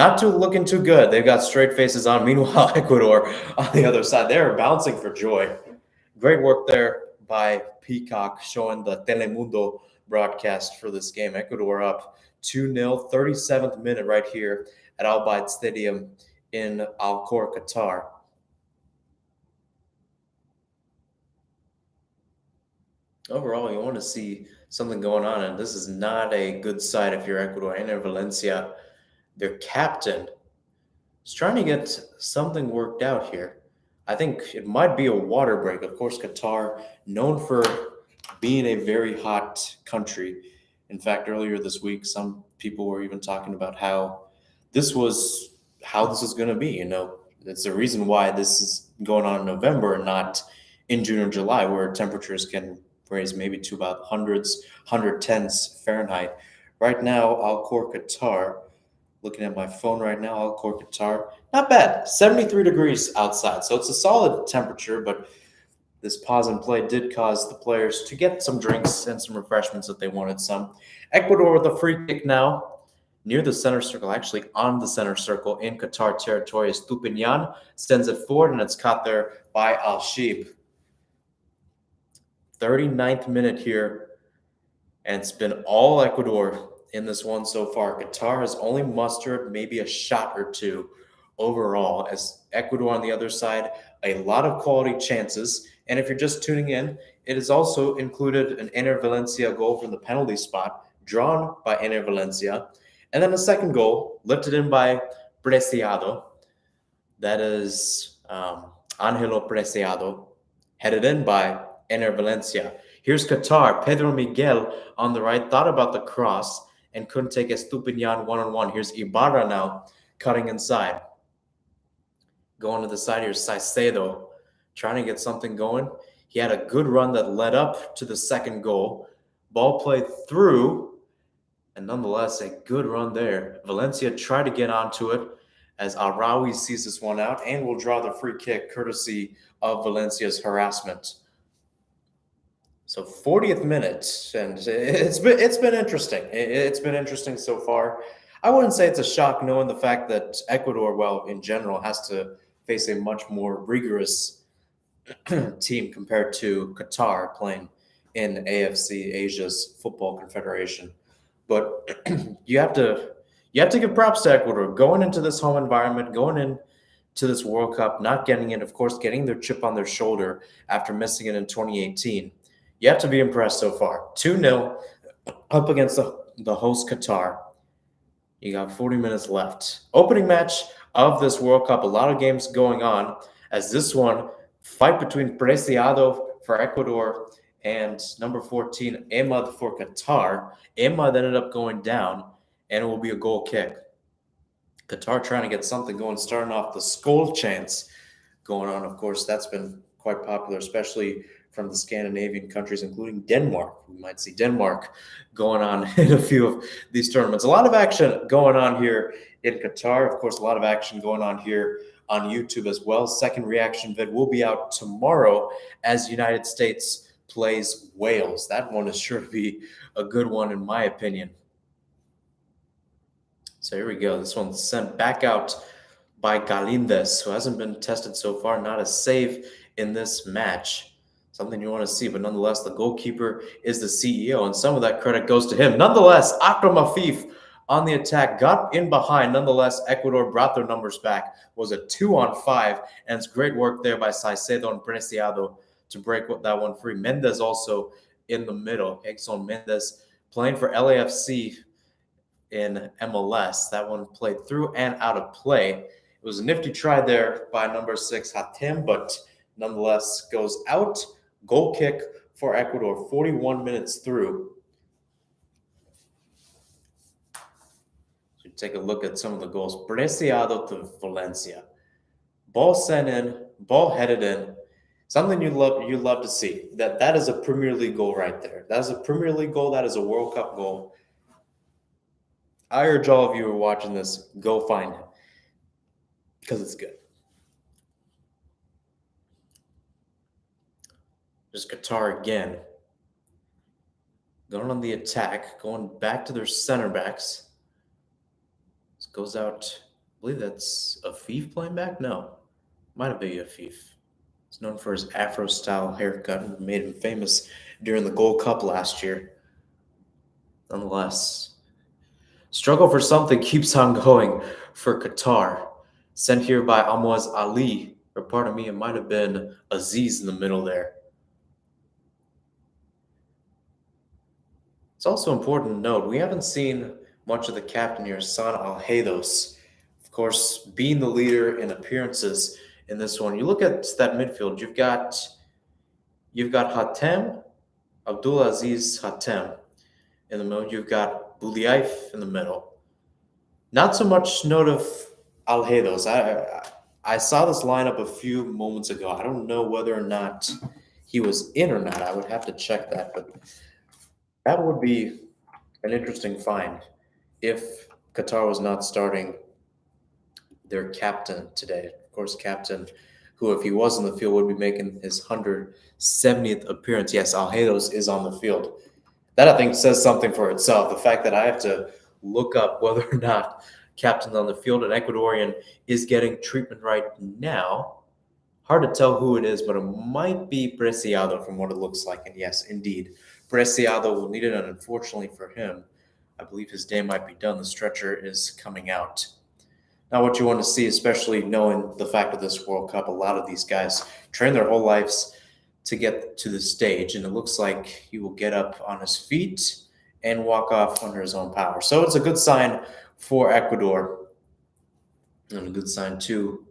Not too looking too good. They've got straight faces on. Meanwhile, Ecuador on the other side, they're bouncing for joy. Great work there by Peacock showing the Telemundo broadcast for this game. Ecuador up 2-0, 37th minute right here at Al Bayt Stadium in Al Khor, Qatar. Overall, you want to see something going on, and this is not a good sight if you're Ecuador. And Valencia, their captain, is trying to get something worked out here. I think it might be a water break. Of course, Qatar, known for being a very hot country. In fact, earlier this week, some people were even talking about this was how this is going to be. It's the reason why this is going on in November and not in June or July, where temperatures can raise maybe to about hundreds, 110s Fahrenheit. Right now, Al Khor, Qatar. Looking at my phone right now, Al Khor, Qatar. Not bad. 73 degrees outside. So it's a solid temperature, but this pause and play did cause the players to get some drinks and some refreshments if they wanted some. Ecuador with a free kick now near the center circle, actually on the center circle in Qatar territory. Stupinian sends it forward, and it's caught there by Al-Sheib. 39th minute here, and it's been all Ecuador in this one so far. Qatar has only mustered maybe a shot or two overall, as Ecuador on the other side, a lot of quality chances. And if you're just tuning in, it has also included an Ener Valencia goal from the penalty spot, drawn by Ener Valencia, and then a second goal lifted in by Preciado. That is Angelo Preciado, headed in by Ener Valencia. Here's Qatar. Pedro Miguel on the right thought about the cross and couldn't take Estupinian one-on-one. Here's Ibarra now cutting inside. Going to the side, here's Saicedo trying to get something going. He had a good run that led up to the second goal. Ball played through, and nonetheless, a good run there. Valencia tried to get onto it as Arawi sees this one out and will draw the free kick courtesy of Valencia's harassment. So 40th minute, and it's been interesting. It's been interesting so far. I wouldn't say it's a shock knowing the fact that Ecuador, well, in general, has to face a much more rigorous team compared to Qatar playing in AFC, Asia's Football Confederation. But you have to give props to Ecuador going into this home environment, going into this World Cup, not getting it, of course, getting their chip on their shoulder after missing it in 2018. You have to be impressed so far. 2-0 up against the host Qatar. You got 40 minutes left. Opening match of this World Cup. A lot of games going on as this one, fight between Preciado for Ecuador and number 14, Emad for Qatar. Emad ended up going down, and it will be a goal kick. Qatar trying to get something going, starting off the skull chants going on. Of course, that's been quite popular, especially from the Scandinavian countries, including Denmark. We might see Denmark going on in a few of these tournaments. A lot of action going on here in Qatar. Of course, a lot of action going on here on YouTube as well. Second reaction vid will be out tomorrow as United States plays Wales. That one is sure to be a good one, in my opinion. So here we go. This one's sent back out by Galindez, who hasn't been tested so far. Not a save in this match. Something you want to see, but nonetheless, the goalkeeper is the CEO, and some of that credit goes to him. Nonetheless, Akram Afif on the attack, got in behind. Nonetheless, Ecuador brought their numbers back. Was a 2-on-5, and it's great work there by Saicedo and Preciado to break that one free. Mendez also in the middle. Exxon Mendez playing for LAFC in MLS. That one played through and out of play. It was a nifty try there by number 6, Hatem, but nonetheless goes out. Goal kick for Ecuador, 41 minutes through. So take a look at some of the goals. Preciado to Valencia. Ball sent in, ball headed in. Something you love to see. That is a Premier League goal right there. That is a Premier League goal. That is a World Cup goal. I urge all of you who are watching this, go find it because it's good. There's Qatar again. Going on the attack, going back to their center backs. This goes out believe that's Afif playing back. No, might have been Afif. He's known for his Afro-style haircut and made him famous during the Gold Cup last year. Nonetheless, struggle for something keeps on going for Qatar. Sent here by Amwaz Ali, or pardon me, it might have been Aziz in the middle there. It's also important to note we haven't seen much of the captain here, San Alhedos. Of course, being the leader in appearances in this one. You look at that midfield, you've got Hatem, Abdulaziz Hatem in the middle. You've got Buliaif in the middle. Not so much note of Alhedos. I saw this lineup a few moments ago. I don't know whether or not he was in or not. I would have to check that, but that would be an interesting find if Qatar was not starting their captain today. Of course, captain who, if he was in the field, would be making his 170th appearance. Yes, Alhedos is on the field. That, I think, says something for itself. The fact that I have to look up whether or not captain's on the field, an Ecuadorian is getting treatment right now. Hard to tell who it is, but it might be Preciado from what it looks like. And yes, indeed, Preciado will need it, and unfortunately for him, I believe his day might be done. The stretcher is coming out. Not what you want to see, especially knowing the fact of this World Cup. A lot of these guys train their whole lives to get to the stage, and it looks like he will get up on his feet and walk off under his own power. So it's a good sign for Ecuador, and a good sign too,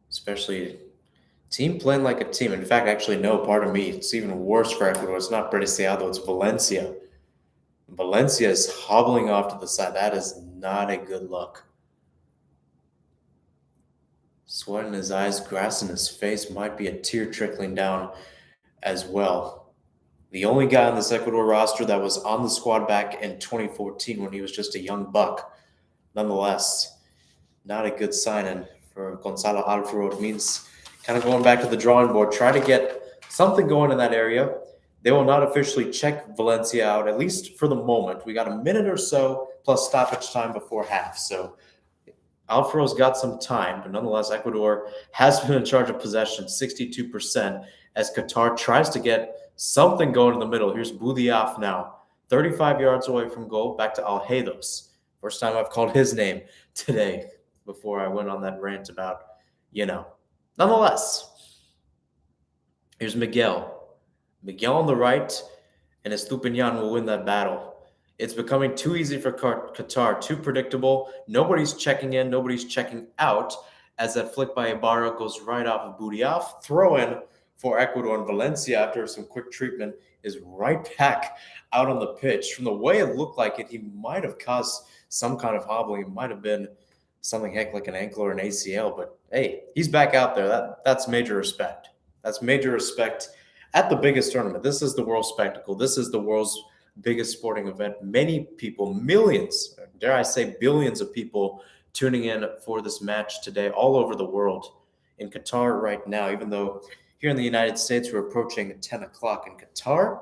especially team playing like a team. In fact, actually, no, pardon me, it's even worse for Ecuador. It's not Preciado, it's Valencia. Valencia is hobbling off to the side. That is not a good look. Sweat in his eyes, grass in his face, might be a tear trickling down as well. The only guy on this Ecuador roster that was on the squad back in 2014 when he was just a young buck. Nonetheless, not a good sign for Gonzalo Alfaro. It means kind of going back to the drawing board, try to get something going in that area. They will not officially check Valencia out, at least for the moment. We got a minute or so plus stoppage time before half. So Alfaro's got some time, but nonetheless, Ecuador has been in charge of possession, 62%, as Qatar tries to get something going in the middle. Here's Budiaf now, 35 yards away from goal, back to Alhedos. First time I've called his name today before I went on that rant about, Nonetheless, here's Miguel. Miguel on the right, and Estupinian will win that battle. It's becoming too easy for Qatar, too predictable. Nobody's checking in, nobody's checking out, as that flick by Ibarra goes right off of Budiaf. Throw in for Ecuador, and Valencia, after some quick treatment, is right back out on the pitch. From the way it looked like it, he might have caused some kind of hobbling. It might have been something heck like an ankle or an ACL, but hey, he's back out there. That's major respect. That's major respect at the biggest tournament. This is the world spectacle. This is the world's biggest sporting event. Many people, millions, dare I say billions of people tuning in for this match today all over the world. In Qatar right now, even though here in the United States we're approaching 10 o'clock, in Qatar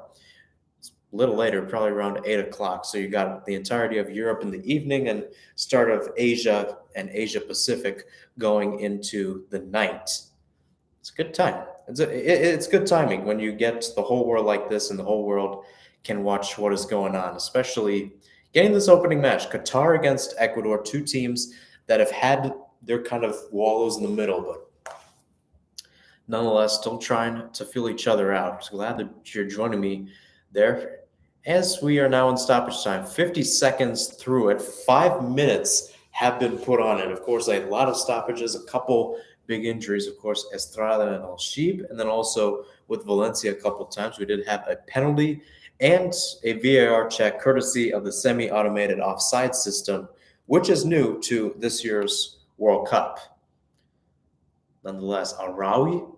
it's a little later, probably around 8 o'clock. So you got the entirety of Europe in the evening and start of Asia and Asia Pacific going into the night. It's a good time. It's good timing when you get the whole world like this and the whole world can watch what is going on, especially getting this opening match. Qatar against Ecuador, two teams that have had their kind of wallows in the middle, but nonetheless, still trying to feel each other out. So glad that you're joining me there. As we are now in stoppage time, 50 seconds through it, 5 minutes have been put on it. Of course, a lot of stoppages, a couple big injuries, of course, Estrada and Al-Shib, and then also with Valencia a couple times. We did have a penalty and a VAR check courtesy of the semi-automated offside system, which is new to this year's World Cup. Nonetheless, Al-Rawi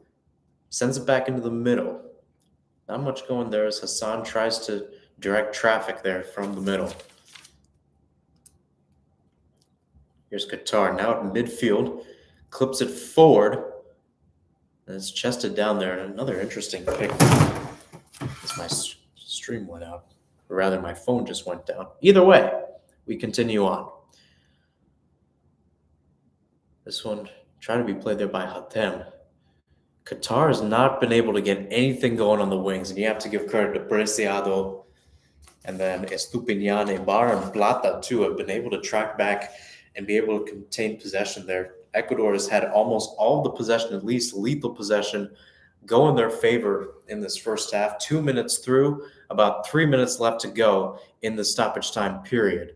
sends it back into the middle. Not much going there as Hassan tries to direct traffic there from the middle. Here's Qatar now at midfield. Clips it forward, and it's chested down there. And another interesting pick. As my stream went out, or rather, my phone just went down. Either way, we continue on. This one trying to be played there by Hatem. Qatar has not been able to get anything going on the wings, and you have to give credit to Preciado and then Estupinian, Ibarra, and Plata too have been able to track back and be able to contain possession there. Ecuador has had almost all of the possession, at least lethal possession, go in their favor in this first half. 2 minutes through, about 3 minutes left to go in the stoppage time period.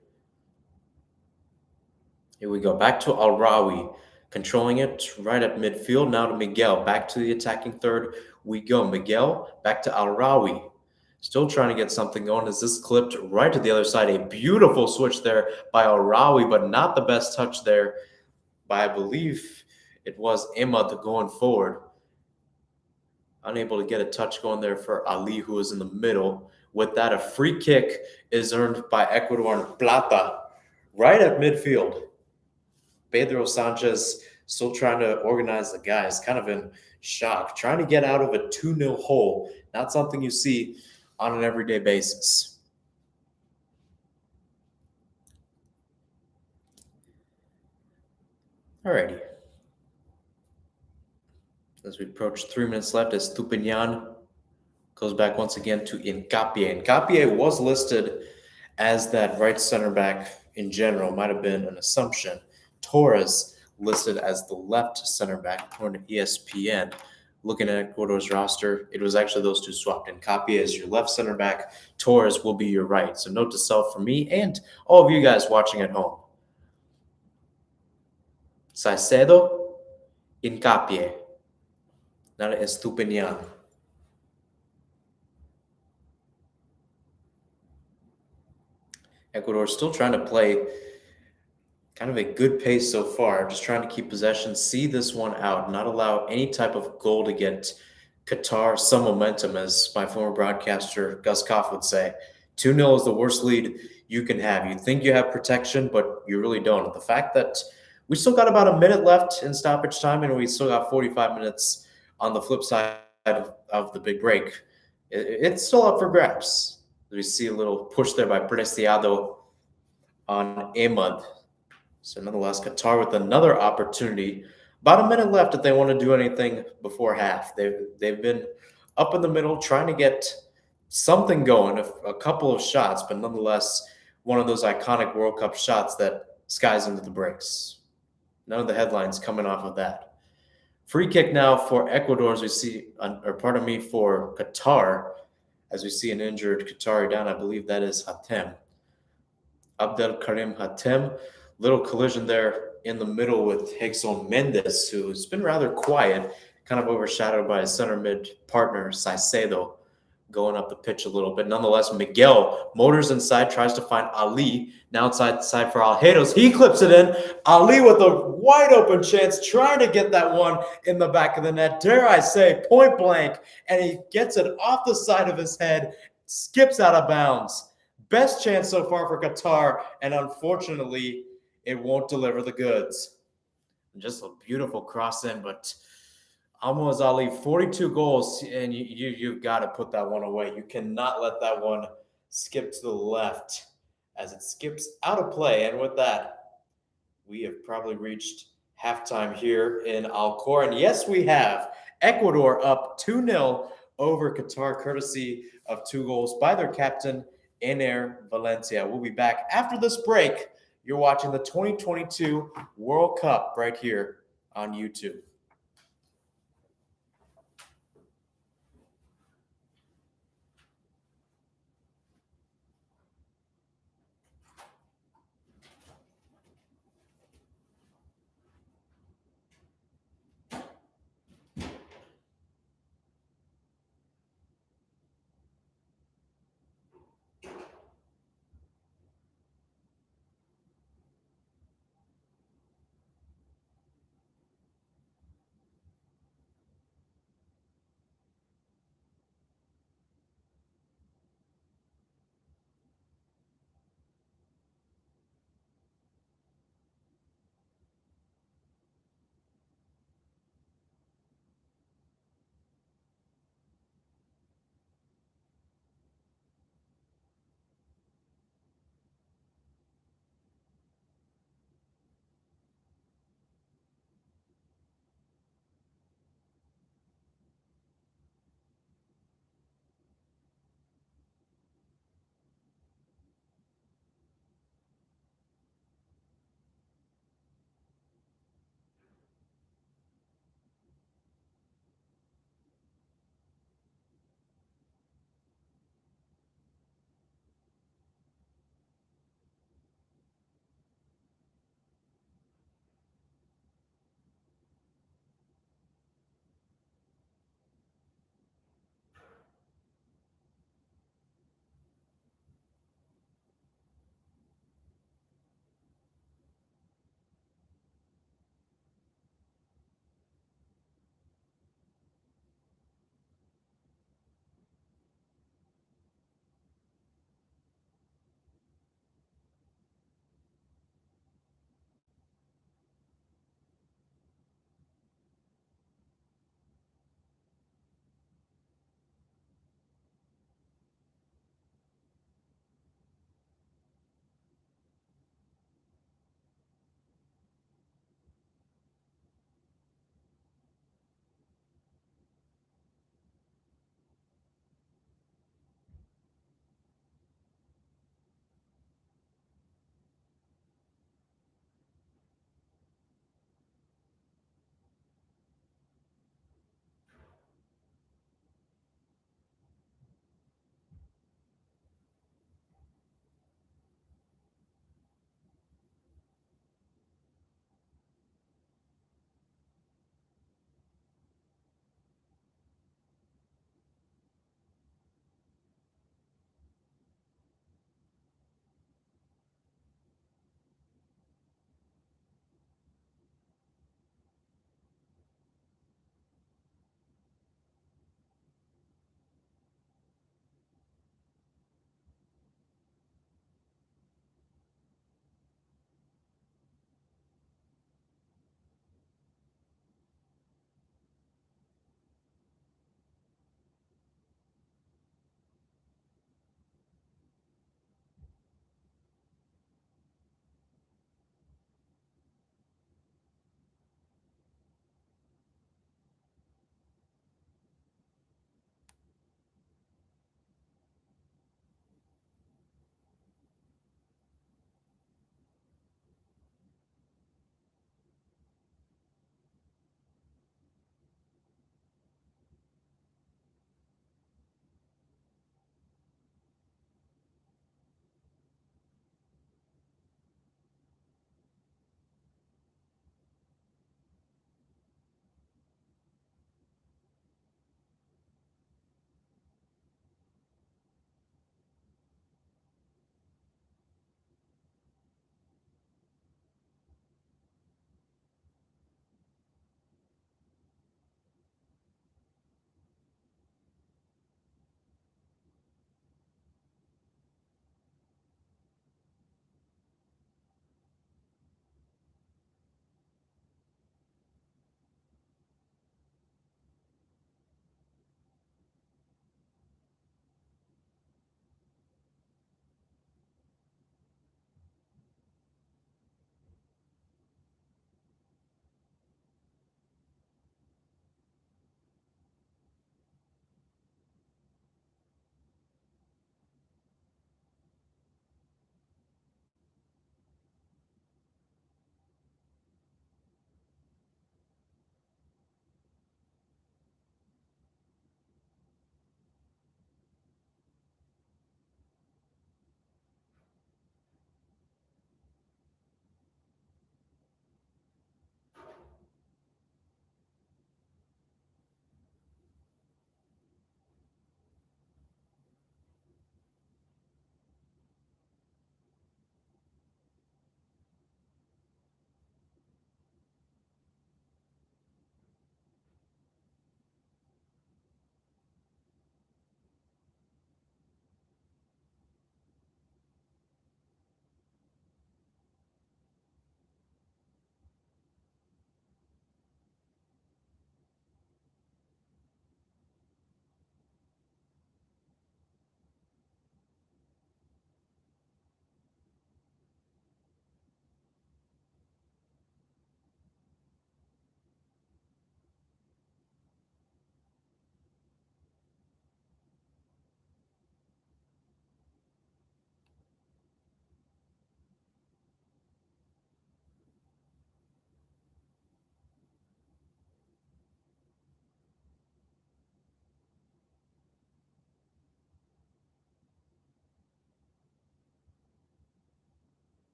Here we go. Back to Al Rawi, controlling it right at midfield. Now to Miguel. Back to the attacking third we go. Miguel back to Al Rawi. Still trying to get something going. Is this clipped right to the other side? A beautiful switch there by Al Rawi, but not the best touch there by, I believe, it was Imad going forward. Unable to get a touch going there for Ali, who is in the middle. With that, a free kick is earned by Ecuador and Plata right at midfield. Pedro Sanchez still trying to organize the guys, kind of in shock, trying to get out of a 2-0 hole. Not something you see on an everyday basis. Alrighty. As we approach 3 minutes left, as Stupinian goes back once again to Incapie. Incapie was listed as that right center back in general. Might have been an assumption. Torres listed as the left center back according to ESPN. Looking at Ecuador's roster, it was actually those two swapped. Incapie is your left center back. Torres will be your right. So note to self for me and all of you guys watching at home. Saicedo, Incapie. Not Estupinian. Ecuador still trying to play kind of a good pace so far, just trying to keep possession, see this one out, not allow any type of goal to get Qatar some momentum, as my former broadcaster Gus Koff would say. 2-0 is the worst lead you can have. You think you have protection, but you really don't. The fact that we still got about a minute left in stoppage time, and we still got 45 minutes on the flip side of the big break, it's still up for grabs. We see a little push there by Preciado on Ahmad. So nonetheless, Qatar with another opportunity. About a minute left if they want to do anything before half. They've been up in the middle trying to get something going, a couple of shots, but nonetheless, one of those iconic World Cup shots that skies into the breaks. None of the headlines coming off of that. Free kick now for Ecuador, as we see, or pardon me, for Qatar, as we see an injured Qatari down. I believe that is Hatem. Abdel Karim Hatem. Little collision there in the middle with Hexon Mendes, who's been rather quiet, kind of overshadowed by his center mid partner, Saicedo, going up the pitch a little bit. Nonetheless, Miguel motors inside, tries to find Ali. Now inside the side for Alhedos. He clips it in. Ali with a wide open chance, trying to get that one in the back of the net. Dare I say, point blank. And he gets it off the side of his head, skips out of bounds. Best chance so far for Qatar, and unfortunately, it won't deliver the goods. Just a beautiful cross in, but Almoz Ali, 42 goals, and you've got to put that one away. You cannot let that one skip to the left as it skips out of play. And with that, we have probably reached halftime here in Alcor. And yes, we have. Ecuador up 2-0 over Qatar, courtesy of 2 goals by their captain, Ener Valencia. We'll be back after this break. You're watching the 2022 World Cup right here on YouTube.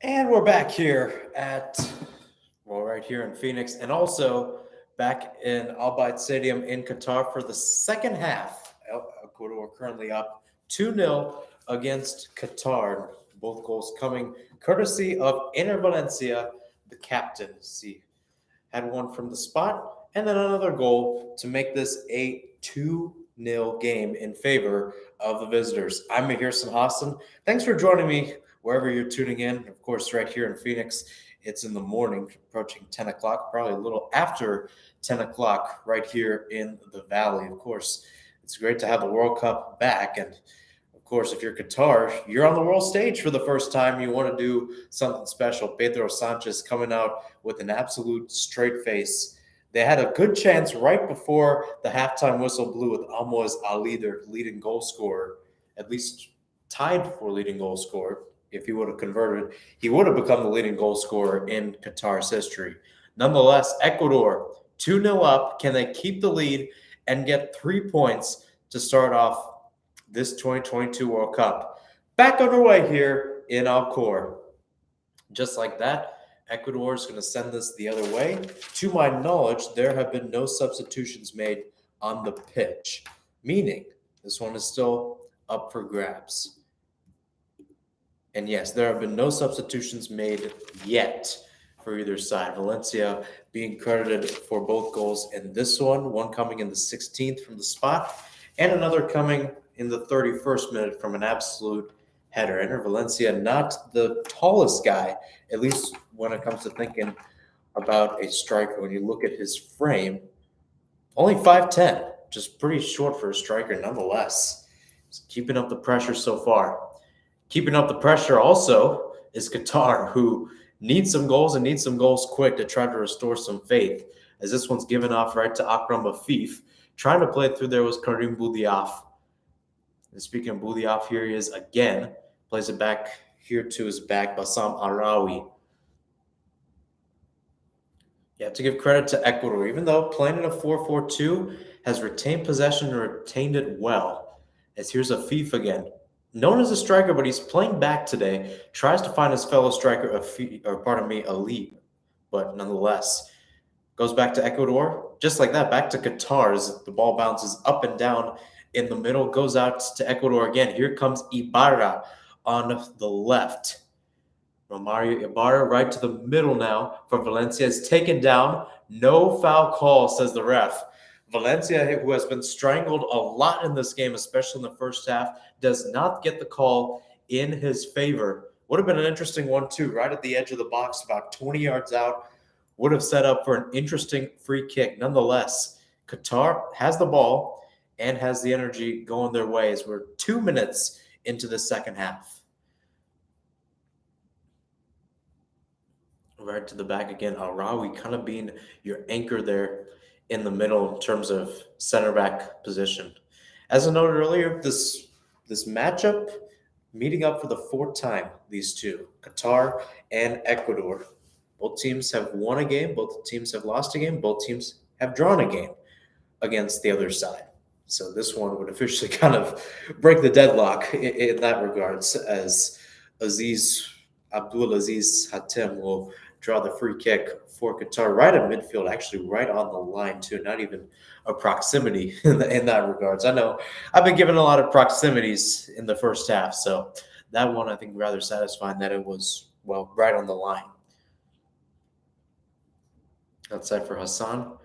And we're back here right here in Phoenix, and also back in Al Bayt Stadium in Qatar for the second half. Ecuador currently up 2-0 against Qatar. Both goals coming courtesy of Inter Valencia, the captain. See, had one from the spot, and then another goal to make this a 2-0 game in favor of the visitors. I'm Mahirson Hassan. Thanks for joining me wherever you're tuning in. Of course, right here in Phoenix, it's in the morning, approaching 10 o'clock, probably a little after 10 o'clock right here in the Valley. Of course, it's great to have the World Cup back. And of course, if you're Qatar, you're on the world stage for the first time. You want to do something special. Pedro Sanchez coming out with an absolute straight face. They had a good chance right before the halftime whistle blew with Almoez Ali, their leading goal scorer, at least tied for leading goal scorer. If he would have converted, he would have become the leading goal scorer in Qatar's history. Nonetheless, Ecuador 2-0 up. Can they keep the lead and get 3 points to start off this 2022 World Cup? Back underway here in Alcor. Just like that, Ecuador is going to send this the other way. To my knowledge, there have been no substitutions made on the pitch, meaning this one is still up for grabs. And yes, there have been no substitutions made yet for either side. Valencia being credited for both goals in this one coming in the 16th from the spot, and another coming in the 31st minute from an absolute header. Enter Valencia, not the tallest guy, at least when it comes to thinking about a striker. When you look at his frame, only 5'10", just pretty short for a striker nonetheless. He's keeping up the pressure so far. Keeping up the pressure also is Qatar, who needs some goals and needs some goals quick to try to restore some faith, as this one's given off right to Akram Afif. Trying to play it through there was Karim Boudiaf. And speaking of Boudiaf, here he is again. Plays it back here to his back, Bassam Arawi. You have to give credit to Ecuador. Even though playing in a 4-4-2, has retained possession and retained it well. As here's Afif again. Known as a striker, but he's playing back today. Tries to find his fellow striker, Ali. But nonetheless, goes back to Ecuador. Just like that, back to Qatar as the ball bounces up and down in the middle. Goes out to Ecuador again. Here comes Ibarra on the left. Romario Ibarra right to the middle now for Valencia is taken down. No foul call, says the ref. Valencia, who has been strangled a lot in this game, especially in the first half, does not get the call in his favor. Would have been an interesting one, too, right at the edge of the box, about 20 yards out. Would have set up for an interesting free kick. Nonetheless, Qatar has the ball and has the energy going their way as we're 2 minutes into the second half. Right to the back again. Arawi kind of being your anchor there in the middle in terms of center back position. As I noted earlier, this matchup meeting up for the fourth time, these two, Qatar and Ecuador. Both teams have won a game, both teams have lost a game, both teams have drawn a game against the other side. So this one would officially kind of break the deadlock in that regards, as Abdulaziz Hatem will draw the free kick for Qatar right at midfield, actually right on the line too, not even a proximity in that regards. I know I've been given a lot of proximities in the first half, so that one I think rather satisfying that it was, well, right on the line. Outside for Hassan,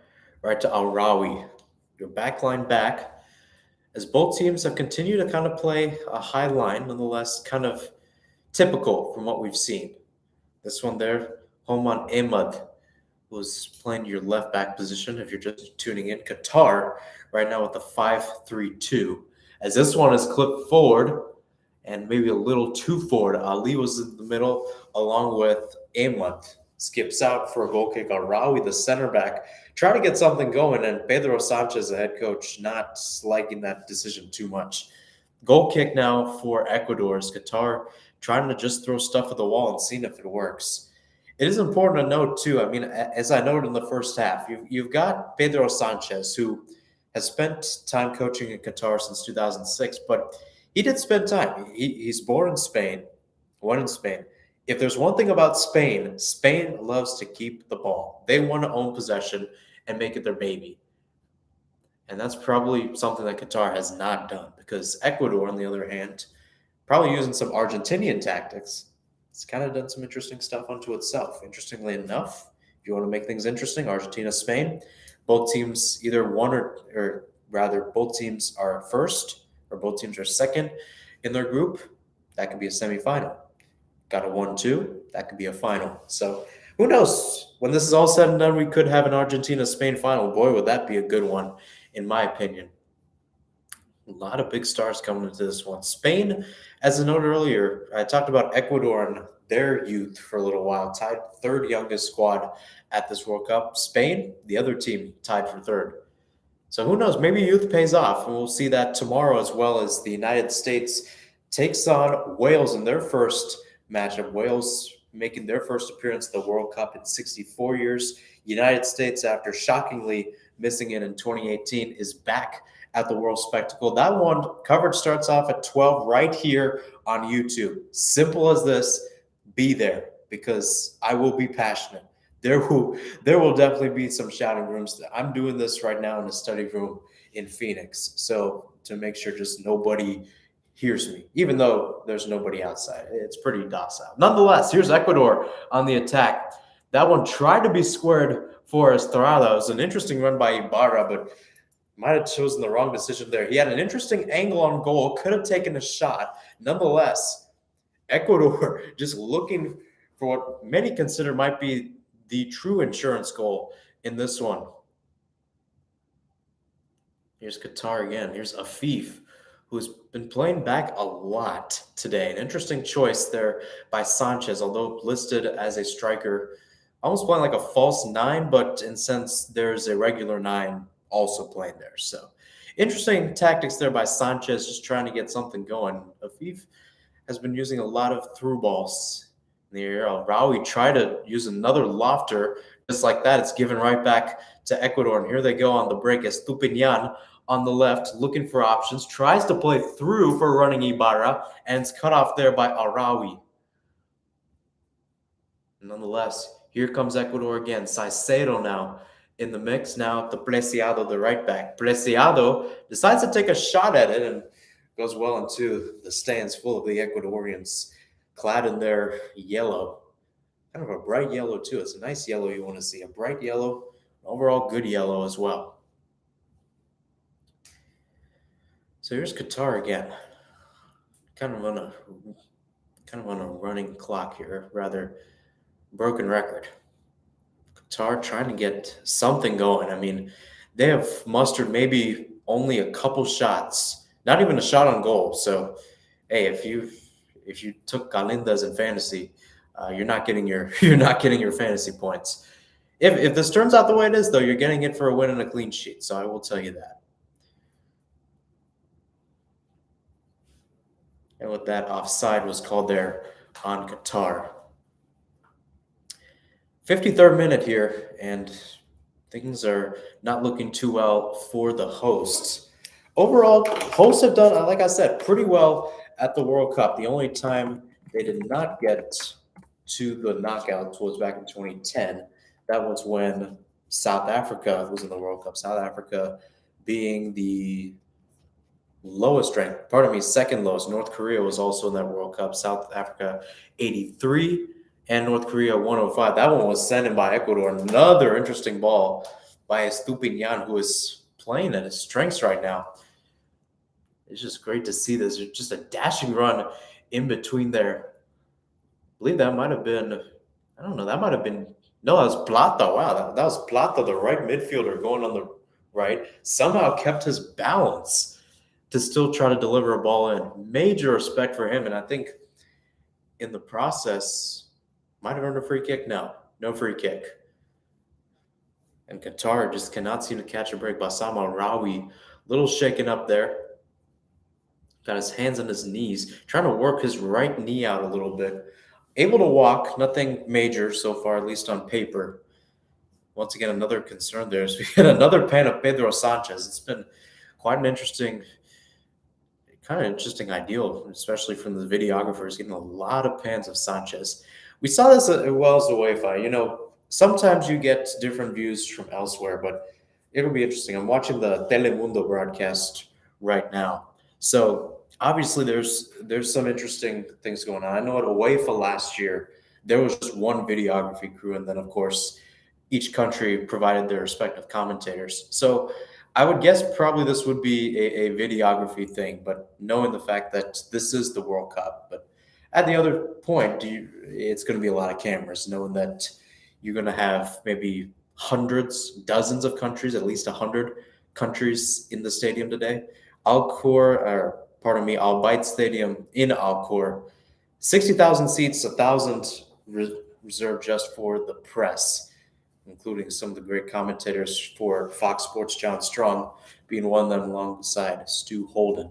right to Al-Rawi. Your back line back, as both teams have continued to kind of play a high line, nonetheless kind of typical from what we've seen. This one there, Homan Ahmad, who's playing your left back position if you're just tuning in. Qatar right now with the 5-3-2. As this one is clipped forward and maybe a little too forward. Ali was in the middle along with Ahmad. Skips out for a goal kick. Arawi, the center back, try to get something going, and Pedro Sanchez, the head coach, not liking that decision too much. Goal kick now for Ecuador. Qatar trying to just throw stuff at the wall and seeing if it works. It is important to note, too, I mean, as I noted in the first half, you've got Pedro Sanchez, who has spent time coaching in Qatar since 2006, but he did spend time. He's born in Spain, won in Spain, If there's one thing about Spain, Spain loves to keep the ball. They want to own possession and make it their baby. And that's probably something that Qatar has not done because Ecuador, on the other hand, probably using some Argentinian tactics, it's kind of done some interesting stuff unto itself. Interestingly enough, if you want to make things interesting, Argentina, Spain, both teams either won or rather, both teams are first or both teams are second in their group. That could be a semifinal. Got a 1-2, that could be a final. So who knows? When this is all said and done, we could have an Argentina-Spain final. Boy, would that be a good one, in my opinion. A lot of big stars coming into this one. Spain, as I noted earlier, I talked about Ecuador and their youth for a little while, tied third youngest squad at this World Cup. Spain, the other team, tied for third. So who knows? Maybe youth pays off, and we'll see that tomorrow, as well as the United States takes on Wales in their first matchup. Wales making their first appearance at the World Cup in 64 years. United States, after shockingly missing it in 2018, is back at the World Spectacle. That one coverage starts off at 12 right here on YouTube. Simple as this. Be there because I will be passionate. There will definitely be some shouting rooms. I'm doing this right now in a study room in Phoenix, so to make sure just nobody hears me, even though there's nobody outside. It's pretty docile. Nonetheless, here's Ecuador on the attack. That one tried to be squared for Estrada. It was an interesting run by Ibarra, but might have chosen the wrong decision there. He had an interesting angle on goal, could have taken a shot. Nonetheless, Ecuador just looking for what many consider might be the true insurance goal in this one. Here's Qatar again. Here's Afif, who's been playing back a lot today. An interesting choice there by Sanchez, although listed as a striker, almost playing like a false nine, but in sense there's a regular nine also playing there. So interesting tactics there by Sanchez, just trying to get something going. Afif has been using a lot of through balls in the air. Rawi tried to use another lofter, just like that. It's given right back to Ecuador, and here they go on the break as Estupiñán on the left, looking for options, tries to play through for running Ibarra, and it's cut off there by Arawi. Nonetheless, here comes Ecuador again. Saicedo now in the mix. Now to Preciado, the right back. Preciado decides to take a shot at it and goes well into the stands full of the Ecuadorians, clad in their yellow. Kind of a bright yellow, too. It's a nice yellow you want to see. A bright yellow, overall good yellow as well. So here's Qatar again. Kind of on a running clock here, rather broken record. Qatar trying to get something going. I mean, they have mustered maybe only a couple shots, not even a shot on goal. So, hey, if you took Galindas in fantasy, you're not getting your fantasy points. If this turns out the way it is, though, you're getting it for a win and a clean sheet. So I will tell you that. And with that, offside was called there on Qatar. 53rd minute here, and things are not looking too well for the hosts. Overall, hosts have done, like I said, pretty well at the World Cup. The only time they did not get to the knockouts was back in 2010. That was when South Africa was in the World Cup. South Africa being the second lowest. North Korea was also in that World Cup. South Africa 83 and North Korea 105. That one was sent in by Ecuador. Another interesting ball by Estupiñán, who is playing at his strengths right now. It's just great to see this. It's just a dashing run in between there. I believe that might have been, no, that was Plata. Wow, that was Plata, the right midfielder going on the right. Somehow kept his balance to still try to deliver a ball in. Major respect for him, and I think in the process, might have earned a free kick. No free kick. And Qatar just cannot seem to catch a break. Bassam Rawi, little shaken up there. Got his hands on his knees, trying to work his right knee out a little bit. Able to walk, nothing major so far, at least on paper. Once again, another concern there is we get another pen of Pedro Sanchez. It's been quite an interesting kind of interesting ideal, especially from the videographers, getting a lot of pans of Sanchez. We saw this as well as the UEFA. Sometimes you get different views from elsewhere, but it'll be interesting. I'm watching the Telemundo broadcast right now. So obviously there's some interesting things going on. I know at UEFA last year, there was just one videography crew, and then of course each country provided their respective commentators. So I would guess probably this would be a videography thing, but knowing the fact that this is the World Cup. But at the other point, it's going to be a lot of cameras, knowing that you're going to have maybe hundreds, dozens of countries, at least 100 countries in the stadium today. Al Bayt Stadium in Al 60,000 seats, 1,000 reserved just for the press, including some of the great commentators for Fox Sports, John Strong being one of them alongside Stu Holden.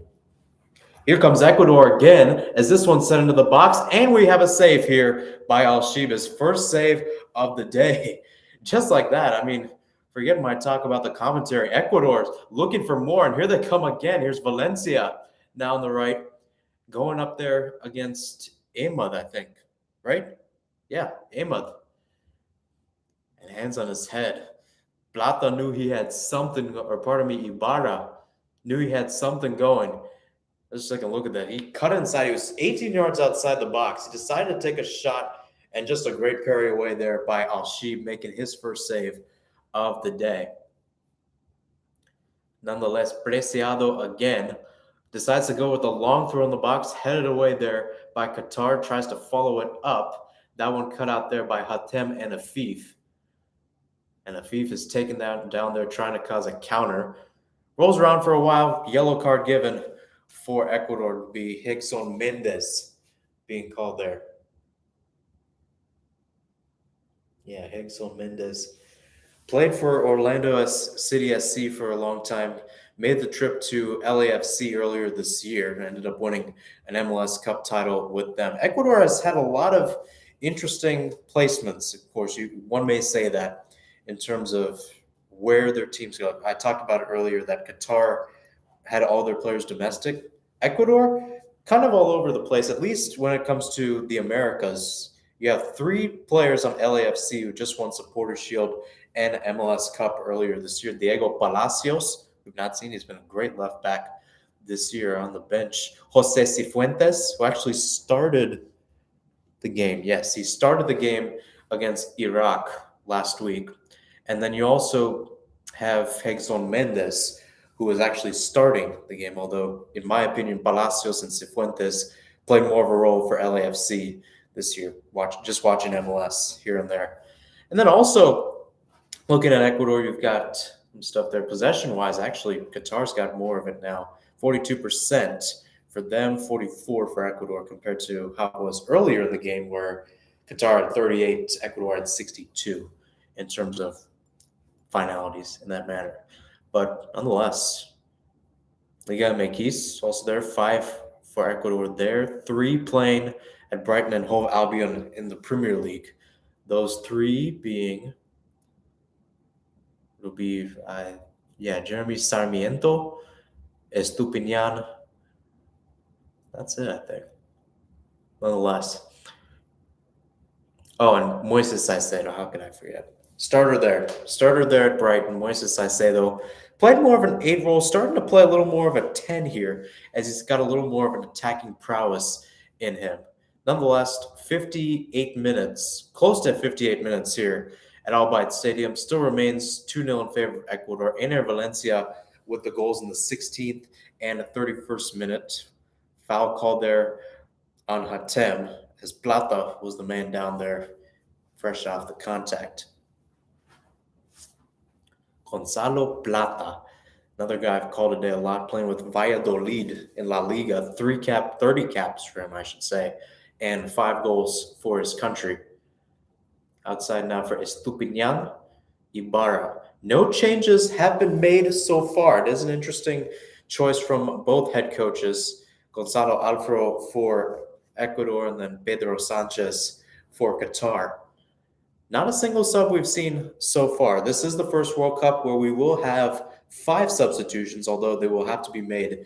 Here comes Ecuador again as this one's set into the box, and we have a save here by Al-Shiba's first save of the day. Just like that, I mean, forget my talk about the commentary. Ecuador's looking for more, and here they come again. Here's Valencia now on the right, going up there against Ahmad, I think, right? Yeah, Ahmad. And hands on his head. Plata knew he had something, or pardon me, Ibarra knew he had something going. Let's take a look at that. He cut inside. He was 18 yards outside the box. He decided to take a shot, and just a great parry away there by Al-Shib, making his first save of the day. Nonetheless, Preciado again decides to go with a long throw in the box, headed away there by Qatar, tries to follow it up. That one cut out there by Hatem and Afif. And Afif is taken down there trying to cause a counter. Rolls around for a while. Yellow card given for Ecuador to be Higson Mendes being called there. Yeah, Higson Mendes. Played for Orlando City SC for a long time. Made the trip to LAFC earlier this year and ended up winning an MLS Cup title with them. Ecuador has had a lot of interesting placements, of course. One may say that in terms of where their teams go. I talked about it earlier that Qatar had all their players domestic. Ecuador, kind of all over the place, at least when it comes to the Americas. You have 3 players on LAFC who just won Supporters Shield and MLS Cup earlier this year. Diego Palacios, we've not seen. He's been a great left back this year on the bench. Jose Cifuentes, who actually started the game. Yes, he started the game against Iraq last week. And then you also have Higson Mendes, who is actually starting the game, although, in my opinion, Palacios and Cifuentes played more of a role for LAFC this year, just watching MLS here and there. And then also, looking at Ecuador, you've got some stuff there. Possession-wise, actually, Qatar's got more of it now. 42% for them, 44% for Ecuador, compared to how it was earlier in the game where Qatar had 38, Ecuador had 62 in terms of finalities in that manner. But nonetheless, Liga MX also there, 5 for Ecuador there, 3 playing at Brighton and Hove Albion in the Premier League. Those 3 being, it'll be, Jeremy Sarmiento, Estupinian. That's it, I think. Nonetheless. Oh, and Moises Caicedo, how can I forget? Starter there at Brighton. Moises Caicedo played more of an 8 role, starting to play a little more of a 10 here, as he's got a little more of an attacking prowess in him. Nonetheless, 58 minutes, close to 58 minutes here at Al Bayt Stadium. Still remains 2-0 in favor of Ecuador. Ener Valencia with the goals in the 16th and the 31st minute. Foul called there on Hatem, as Plata was the man down there, fresh off the contact. Gonzalo Plata, another guy I've called today a lot, playing with Valladolid in La Liga, 30 caps for him, I should say, and 5 goals for his country. Outside now for Estupinian, Ibarra. No changes have been made so far. It is an interesting choice from both head coaches, Gonzalo Alfaro for Ecuador and then Pedro Sanchez for Qatar. Not a single sub we've seen so far. This is the first World Cup where we will have 5 substitutions, although they will have to be made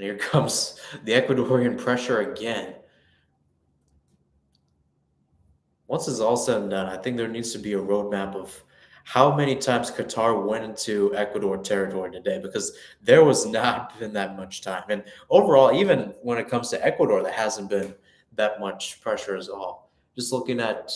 And here comes the Ecuadorian pressure again. Once it's all said and done, I think there needs to be a roadmap of how many times Qatar went into Ecuador territory today, because there was not been that much time. And overall, even when it comes to Ecuador, there hasn't been that much pressure at all. Just looking at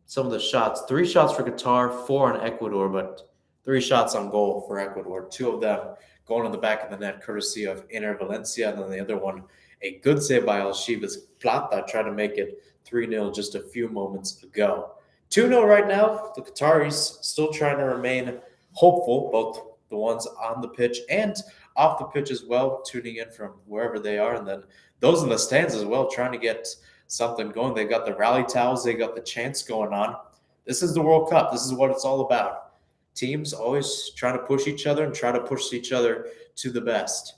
some of the shots, 3 shots for Qatar, 4 on Ecuador, but 3 shots on goal for Ecuador. 2 of them going in the back of the net, courtesy of Inter Valencia, and then the other one, a good save by Alcides Plata, trying to make it 3-0 just a few moments ago. 2-0 right now. The Qataris still trying to remain hopeful, both the ones on the pitch and off the pitch as well, tuning in from wherever they are, and then those in the stands as well, trying to get something going. They got the rally towels, they got the chants going on. This is the World Cup. This is what it's all about. Teams always trying to push each other and try to push each other to the best.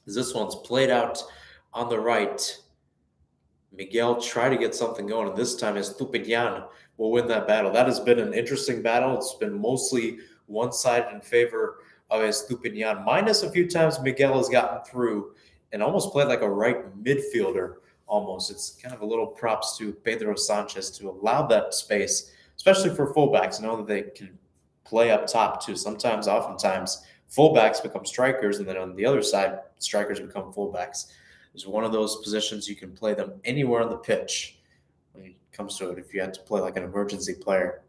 This one's played out on the right. Miguel tried to get something going, and this time Estupiñán will win that battle. That has been an interesting battle. It's been mostly one-sided in favor of Estupiñán. Minus a few times Miguel has gotten through and almost played like a right midfielder almost. It's kind of a little props to Pedro Sanchez to allow that space, especially for fullbacks, know that they can play up top too. Oftentimes, fullbacks become strikers, and then on the other side, strikers become fullbacks. It's one of those positions you can play them anywhere on the pitch when it comes to it, if you had to play like an emergency player.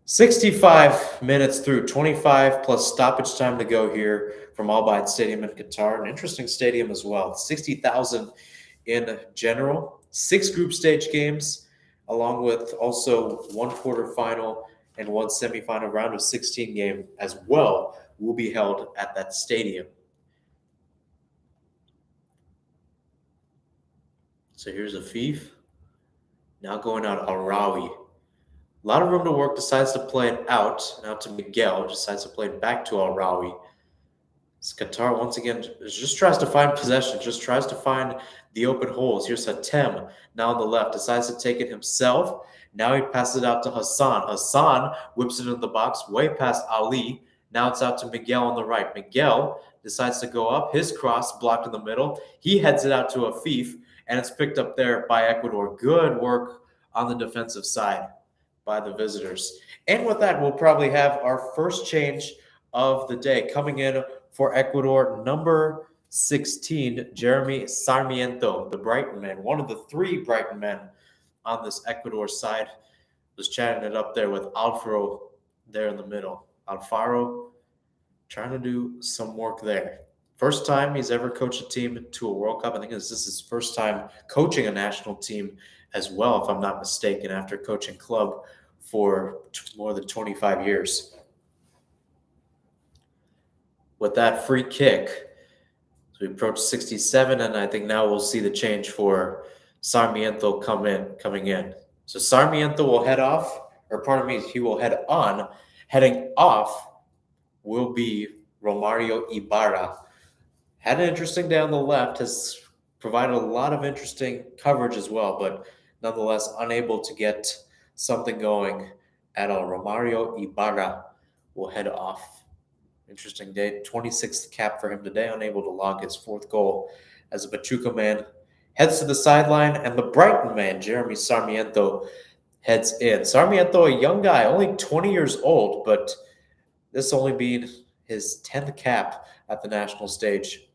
65 minutes through, 25 plus stoppage time to go here from Al Bayt Stadium in Qatar. An interesting stadium as well. 60,000 in general. 6 group stage games, along with also 1 quarterfinal and 1 semifinal. Round of 16 game as well will be held at that stadium. So here's Afif. Now going out Al-Rawi. A lot of room to work, decides to play it out. Now to Miguel, decides to play it back to Al-Rawi. Qatar, once again, just tries to find possession, just tries to find the open holes. Here's Hatem, now on the left, decides to take it himself. Now he passes it out to Hassan. Hassan whips it into the box, way past Ali. Now it's out to Miguel on the right. Miguel decides to go up. His cross blocked in the middle. He heads it out to Afif, and it's picked up there by Ecuador. Good work on the defensive side by the visitors. And with that, we'll probably have our first change of the day. Coming in for Ecuador, number 16, Jeremy Sarmiento, the Brighton man, one of the 3 Brighton men on this Ecuador side, was chatting it up there with Alfaro there in the middle. Alfaro trying to do some work there. First time he's ever coached a team to a World Cup. I think this is his first time coaching a national team as well, if I'm not mistaken, after coaching club for more than 25 years. With that free kick, so we approach 67, and I think now we'll see the change for Sarmiento coming in. So Sarmiento will head off, or pardon me, he will head on. Heading off will be Romario Ibarra. Had an interesting day on the left, has provided a lot of interesting coverage as well, but nonetheless unable to get something going at all. Romario Ibarra will head off. Interesting day. 26th cap for him today, unable to log his 4th goal as a Pachuca man. Heads to the sideline, and the Brighton man, Jeremy Sarmiento, heads in. Sarmiento, a young guy, only 20 years old, but this only being his 10th cap at the national stage.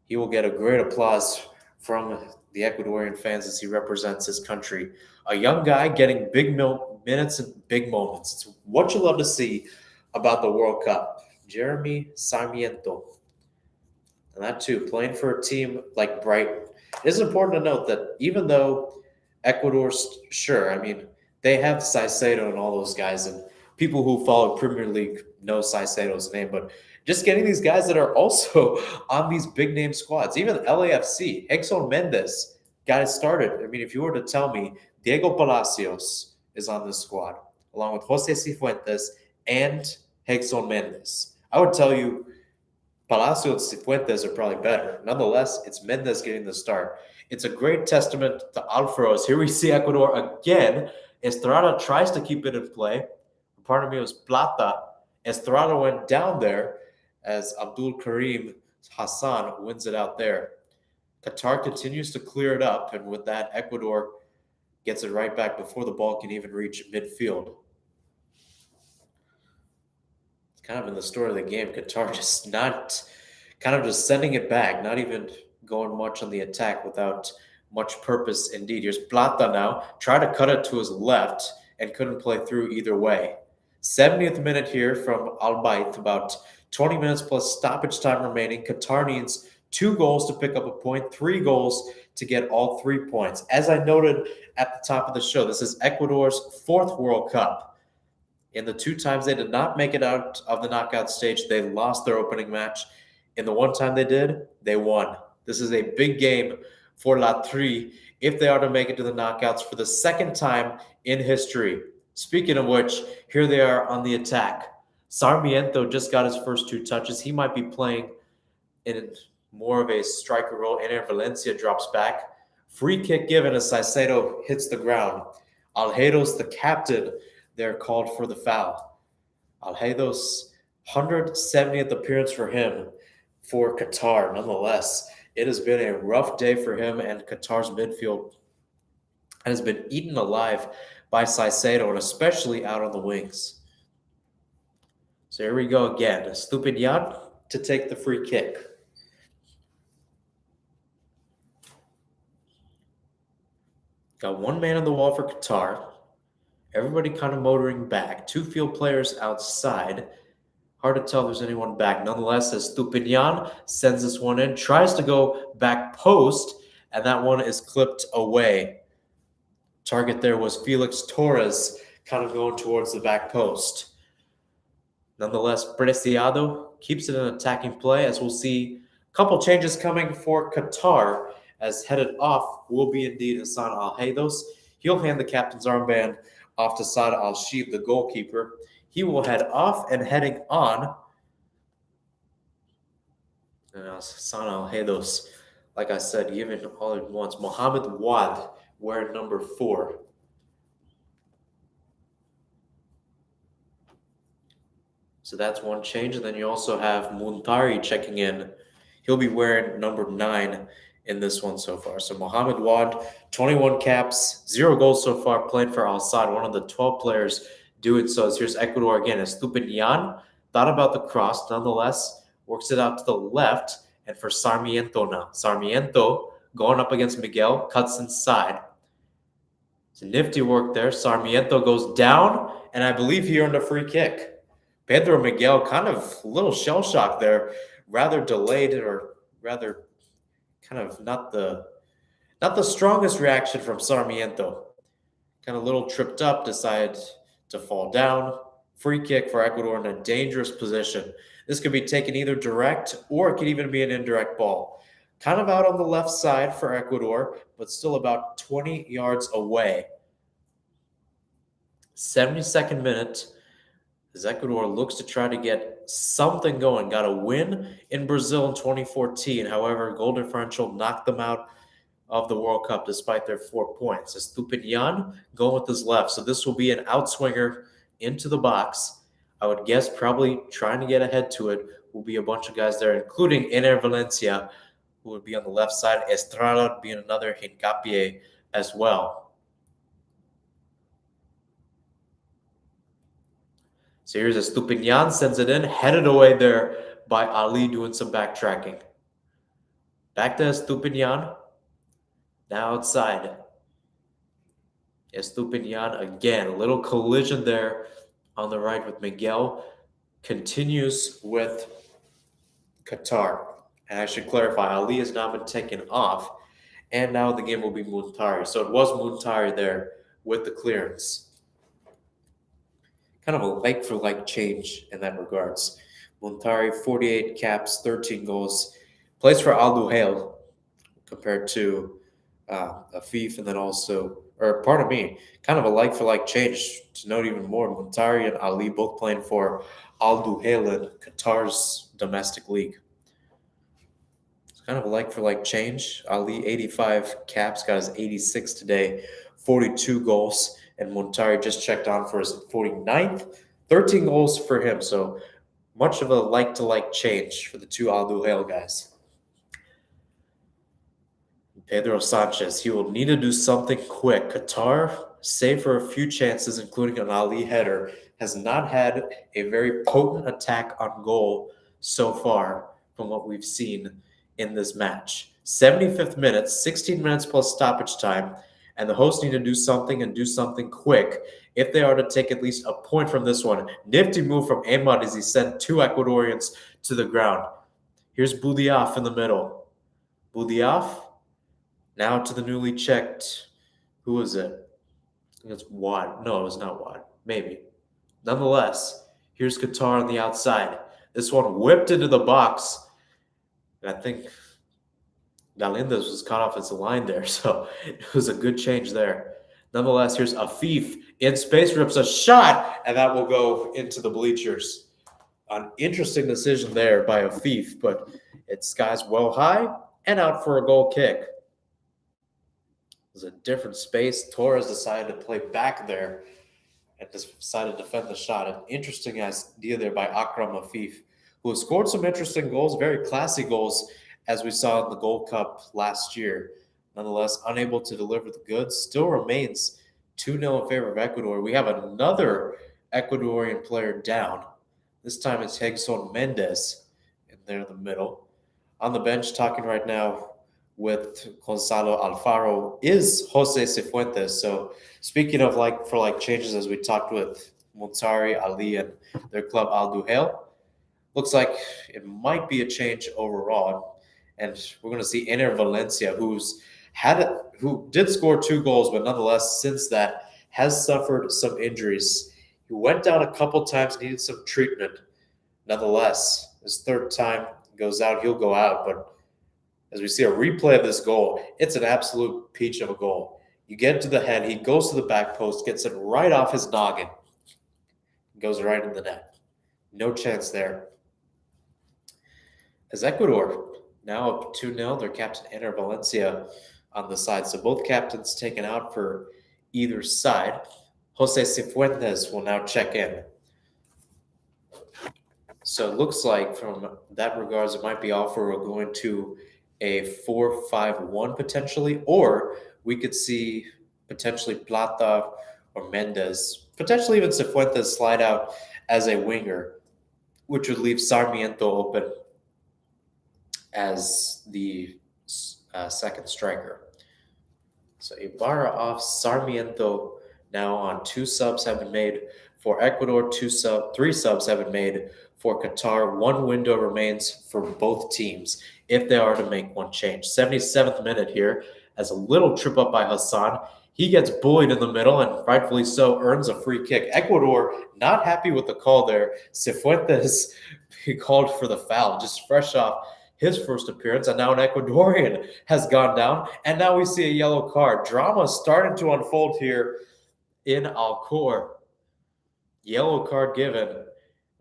He will get a great applause from the Ecuadorian fans as he represents his country. A young guy getting big minutes and big moments. It's what you love to see about the World Cup. Jeremy Sarmiento. And that too, playing for a team like Brighton. It is important to note that even though Ecuador's, sure, I mean, they have Caicedo and all those guys, and people who follow Premier League know Caicedo's name, but just getting these guys that are also on these big name squads, even LAFC, Hexon Mendes got it started. I mean, if you were to tell me Diego Palacios is on this squad, along with Jose Cifuentes and Hexon Mendes, I would tell you Palacios and Cifuentes are probably better. Nonetheless, it's Mendes getting the start. It's a great testament to Alfaros. Here we see Ecuador again. Estrada tries to keep it in play. Pardon me, it was Plata. Estrada went down there as Abdul Karim Hassan wins it out there. Qatar continues to clear it up, and with that, Ecuador gets it right back before the ball can even reach midfield. It's kind of in the story of the game. Qatar just not kind of just sending it back, not even going much on the attack without much purpose indeed. Here's Plata now, try to cut it to his left and couldn't play through either way. 70th minute here from Al Bayt, about 20 minutes plus stoppage time remaining. Qatar needs 2 goals to pick up a point, 3 goals to get all 3 points. As I noted at the top of the show, this is Ecuador's 4th World Cup. In the 2 times they did not make it out of the knockout stage, they lost their opening match. In the 1 time they did, they won. This is a big game for La Tri if they are to make it to the knockouts for the 2nd time in history. Speaking of which, here they are on the attack. Sarmiento just got his first 2 touches. He might be playing in more of a striker role. Ener Valencia drops back. Free kick given as Saicedo hits the ground. Alheiros, the captain, they're called for the foul. Alheiros, 170th appearance for him for Qatar. Nonetheless, it has been a rough day for him, and Qatar's midfield has been eaten alive by Saicedo, and especially out on the wings. So here we go again. Stupinian to take the free kick. Got 1 man on the wall for Qatar. Everybody kind of motoring back. 2 field players outside. Hard to tell if there's anyone back. Nonetheless, as Stupinian sends this one in, tries to go back post, and that one is clipped away. Target there was Felix Torres, kind of going towards the back post. Nonetheless, Preciado keeps it an attacking play, as we'll see a couple changes coming for Qatar, as headed off will be indeed Hassan Alheiros. He'll hand the captain's armband off to Saad Al-Shib, the goalkeeper. He will head off, and heading on, and Hassan Alheiros, like I said, given all at once, Mohamed Wad wearing number 4. So that's one change. And then you also have Muntari checking in. He'll be wearing number 9 in this one so far. So Mohamed Wad, 21 caps, 0 goals so far, played for Al Sadd, one of the 12 players doing so. As here's Ecuador again. Estupinian thought about the cross, nonetheless, works it out to the left. And for Sarmiento now. Sarmiento going up against Miguel, cuts inside. It's a nifty work there. Sarmiento goes down, and I believe he earned a free kick. Pedro Miguel kind of a little shell-shocked there, rather delayed, or rather kind of not the strongest reaction from Sarmiento. Kind of a little tripped up, decided to fall down. Free kick for Ecuador in a dangerous position. This could be taken either direct, or it could even be an indirect ball. Kind of out on the left side for Ecuador, but still about 20 yards away. 72nd minute, as Ecuador looks to try to get something going. Got a win in Brazil in 2014. However, goal differential knocked them out of the World Cup despite their 4 points. Estupinian going with his left. So this will be an outswinger into the box. I would guess probably trying to get ahead to it will be a bunch of guys there, including Ener Valencia, who would be on the left side. Estrada being another hincapié as well. So here's Estupinian, sends it in, headed away there by Ali doing some backtracking. Back to Estupinian. Now outside. Estupinian again. A little collision there on the right with Miguel. Continues with Qatar. And I should clarify, Ali has now been taken off. And now the game will be Muntari. So it was Muntari there with the clearance. Kind of a like-for-like change in that regards. Muntari, 48 caps, 13 goals. Plays for Al Duhail compared to Afif, and then also, or pardon me, kind of a like-for-like change. To note even more, Muntari and Ali both playing for Al Duhail in Qatar's domestic league. It's kind of a like-for-like change. Ali, 85 caps, got his 86 today, 42 goals. And Muntari just checked on for his 49th, 13 goals for him. So much of a like-to-like change for the two Al Duhail guys. Pedro Sanchez, he will need to do something quick. Qatar, save for a few chances, including an Ali header, has not had a very potent attack on goal so far from what we've seen in this match. 75th minute, 16 minutes plus stoppage time, and the hosts need to do something and do something quick if they are to take at least a point from this one. Nifty move from Ahmad as he sent two Ecuadorians to the ground. Here's Boudiaf in the middle. Boudiaf now to the newly checked. Who was it? I think it's Wad. No, it was not Wad. Maybe. Nonetheless, here's Qatar on the outside. This one whipped into the box. And I think Galindez was caught off his line there, so it was a good change there. Nonetheless, here's Afif in space, rips a shot, and that will go into the bleachers. An interesting decision there by Afif, but it skies well high and out for a goal kick. It was a different space. Torres decided to play back there and decided to defend the shot. An interesting idea there by Akram Afif, who has scored some interesting goals, very classy goals, as we saw in the Gold Cup last year. Nonetheless, unable to deliver the goods, still remains 2-0 in favor of Ecuador. We have another Ecuadorian player down. This time it's Hegson Mendez in there in the middle. On the bench, talking right now with Gonzalo Alfaro is Jose Cifuentes. So speaking of changes, as we talked with Montari, Ali, and their club Al Duhail, looks like it might be a change overall. And we're going to see Ener Valencia, who did score 2 goals, but nonetheless, since that, has suffered some injuries. He went down a couple times, needed some treatment. Nonetheless, his third time goes out, he'll go out. But as we see a replay of this goal, it's an absolute peach of a goal. You get to the head, he goes to the back post, gets it right off his noggin, goes right in the net. No chance there. As Ecuador now up 2-0, their captain Ener Valencia on the side. So both captains taken out for either side. Jose Cifuentes will now check in. So it looks like from that regards, it might be all for going to a 4-5-1 potentially, or we could see potentially Plata or Mendez, potentially even Cifuentes slide out as a winger, which would leave Sarmiento open as the second striker. So Ibarra off, Sarmiento now on 2 subs have been made for Ecuador, 3 subs have been made for Qatar. 1 window remains for both teams if they are to make one change. 77th minute here as a little trip up by Hassan. He gets bullied in the middle and rightfully so earns a free kick. Ecuador not happy with the call there. Cifuentes he called for the foul just fresh off his first appearance, and now an Ecuadorian has gone down, and now we see a yellow card. Drama starting to unfold here in Alcor. Yellow card given, and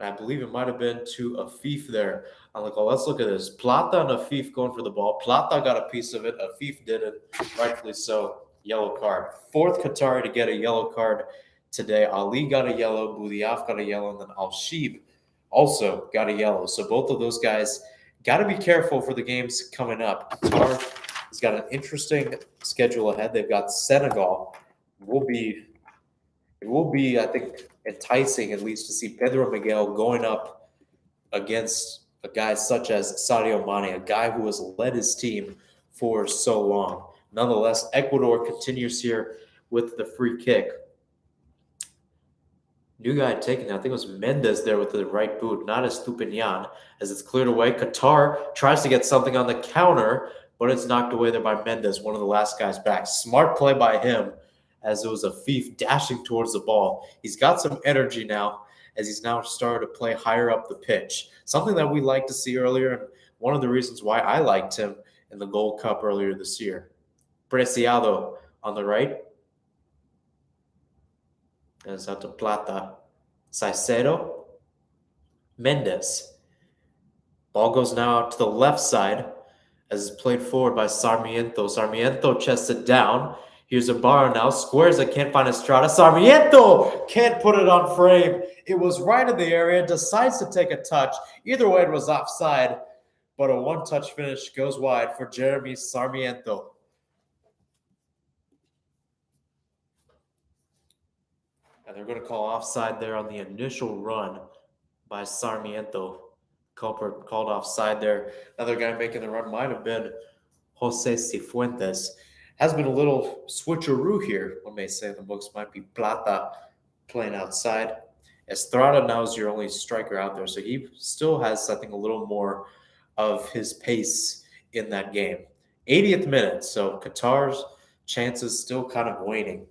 I believe it might have been to Afif there. I'm like, oh, let's look at this. Plata and Afif going for the ball. Plata got a piece of it. Afif didn't, rightfully so. Yellow card. 4th Qatari to get a yellow card today. Ali got a yellow, Boudiaf got a yellow, and then Al-Shib also got a yellow. So both of those guys got to be careful for the games coming up. Qatar has got an interesting schedule ahead. They've got Senegal. It will be, I think, enticing at least to see Pedro Miguel going up against a guy such as Sadio Mane, a guy who has led his team for so long. Nonetheless, Ecuador continues here with the free kick. New guy taken, I think it was Mendez there with the right boot, not Estupinian, as it's cleared away. Qatar tries to get something on the counter, but it's knocked away there by Mendez, one of the last guys back. Smart play by him, as it was Afif dashing towards the ball. He's got some energy now, as he's now started to play higher up the pitch. Something that we liked to see earlier, and one of the reasons why I liked him in the Gold Cup earlier this year. Preciado on the right. And it's out to Plata. Caicedo. Mendez. Ball goes now out to the left side as it's played forward by Sarmiento. Sarmiento chests it down. Here's a bar now. Squares that can't find Estrada. Sarmiento can't put it on frame. It was right in the area. Decides to take a touch. Either way, it was offside. But a one-touch finish goes wide for Jeremy Sarmiento. And they're going to call offside there on the initial run by Sarmiento. Culprit called offside there. Another guy making the run might have been Jose Cifuentes. Has been a little switcheroo here. One may say the books might be Plata playing outside. Estrada now is your only striker out there, so he still has, I think, a little more of his pace in that game. 80th minute, so Qatar's chances still kind of waning.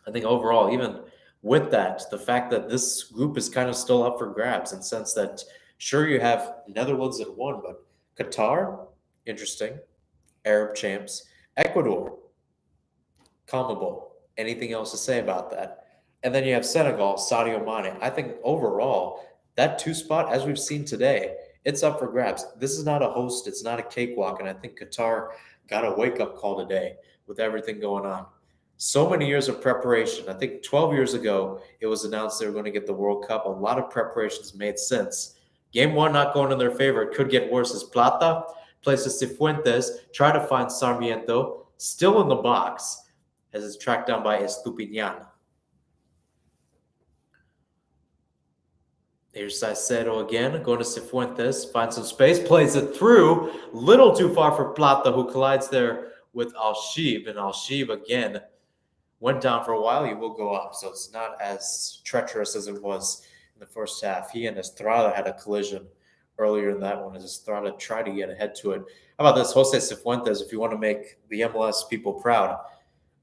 I think overall, even with that, the fact that this group is kind of still up for grabs in the sense that sure you have Netherlands at 1, but Qatar, interesting. Arab champs. Ecuador, CONMEBOL. Anything else to say about that? And then you have Senegal, Sadio Mane. I think overall, that 2 spot, as we've seen today, it's up for grabs. This is not a host. It's not a cakewalk. And I think Qatar got a wake-up call today with everything going on. So many years of preparation. I think 12 years ago, it was announced they were going to get the World Cup. A lot of preparations made since. Game 1 not going in their favor. It could get worse as Plata places Cifuentes, try to find Sarmiento, still in the box, as it's tracked down by Estupinian. Here's Saicedo again, going to Cifuentes, finds some space, plays it through, little too far for Plata, who collides there with Al-Shib, and Al-Shib again went down for a while. He will go up, so it's not as treacherous as it was in the first half. He and Estrada had a collision earlier in that one as Estrada tried to get ahead to it. How about this? Jose Cifuentes, if you want to make the MLS people proud,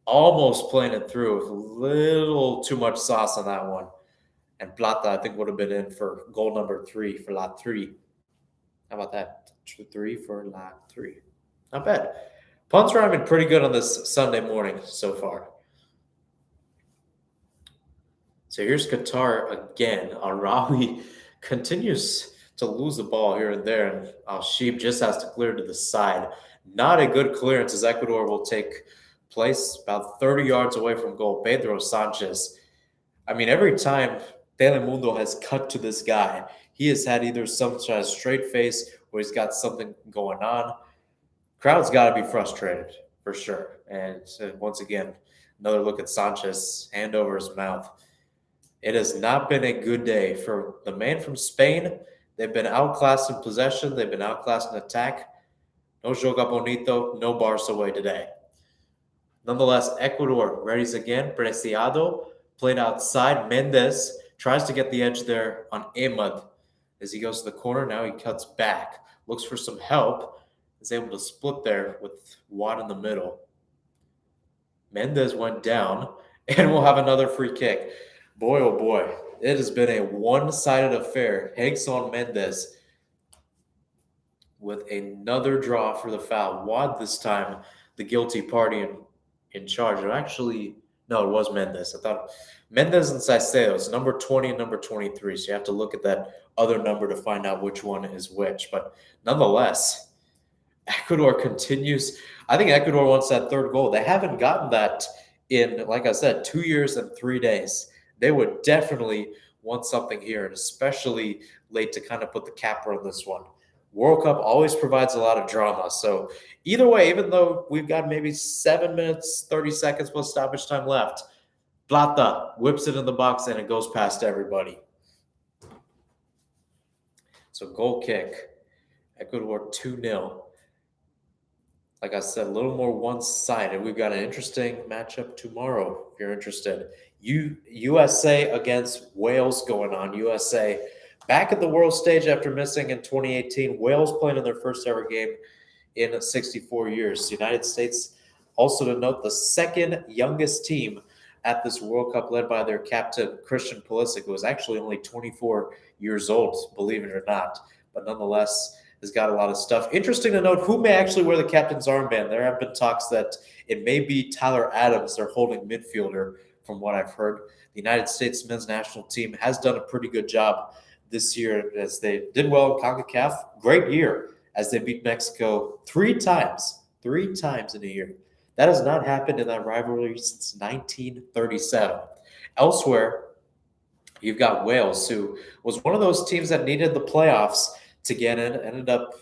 almost playing it through with a little too much sauce on that one. And Plata, I think, would have been in for goal number 3 for La 3. How about that? 3 for La 3. Not bad. Punts are been pretty good on this Sunday morning so far. So here's Qatar again. Arawi continues to lose the ball here and there, and Al-Shib just has to clear to the side. Not a good clearance as Ecuador will take place about 30 yards away from goal. Pedro Sanchez. I mean, every time Telemundo has cut to this guy, he has had either some sort of straight face or he's got something going on. Crowd's got to be frustrated for sure. And once again, another look at Sanchez, hand over his mouth. It has not been a good day for the man from Spain. They've been outclassed in possession. They've been outclassed in attack. No joga bonito, no Barca way today. Nonetheless, Ecuador readies again. Preciado played outside. Mendes tries to get the edge there on Ahmad. As he goes to the corner, now he cuts back. Looks for some help. Is able to split there with Watt in the middle. Mendes went down, and we'll have another free kick. Boy, oh boy. It has been a one-sided affair. Hegson Mendes with another draw for the foul. Watt this time, the guilty party in charge. Actually, no, it was Mendes. I thought Mendes and Saicedo. It's number 20 and number 23. So you have to look at that other number to find out which one is which. But nonetheless, Ecuador continues. I think Ecuador wants that 3rd goal. They haven't gotten that in, like I said, 2 years and 3 days. They would definitely want something here, and especially late to kind of put the capper on this one. World Cup always provides a lot of drama. So either way, even though we've got maybe 7 minutes, 30 seconds plus stoppage time left, Plata whips it in the box and it goes past everybody. So goal kick. Ecuador 2-0. Like I said, a little more one-sided. We've got an interesting matchup tomorrow, if you're interested. USA against Wales going on. USA back at the world stage after missing in 2018. Wales playing in their first ever game in 64 years. The United States, also to note, the 2nd youngest team at this World Cup, led by their captain, Christian Pulisic, who was actually only 24 years old, believe it or not. But nonetheless, has got a lot of stuff. Interesting to note who may actually wear the captain's armband. There have been talks that it may be Tyler Adams, their holding midfielder, from what I've heard. The United States men's national team has done a pretty good job this year as they did well in CONCACAF. Great year as they beat Mexico 3 times in a year. That has not happened in that rivalry since 1937. Elsewhere, you've got Wales, who was one of those teams that needed the playoffs to get in, ended up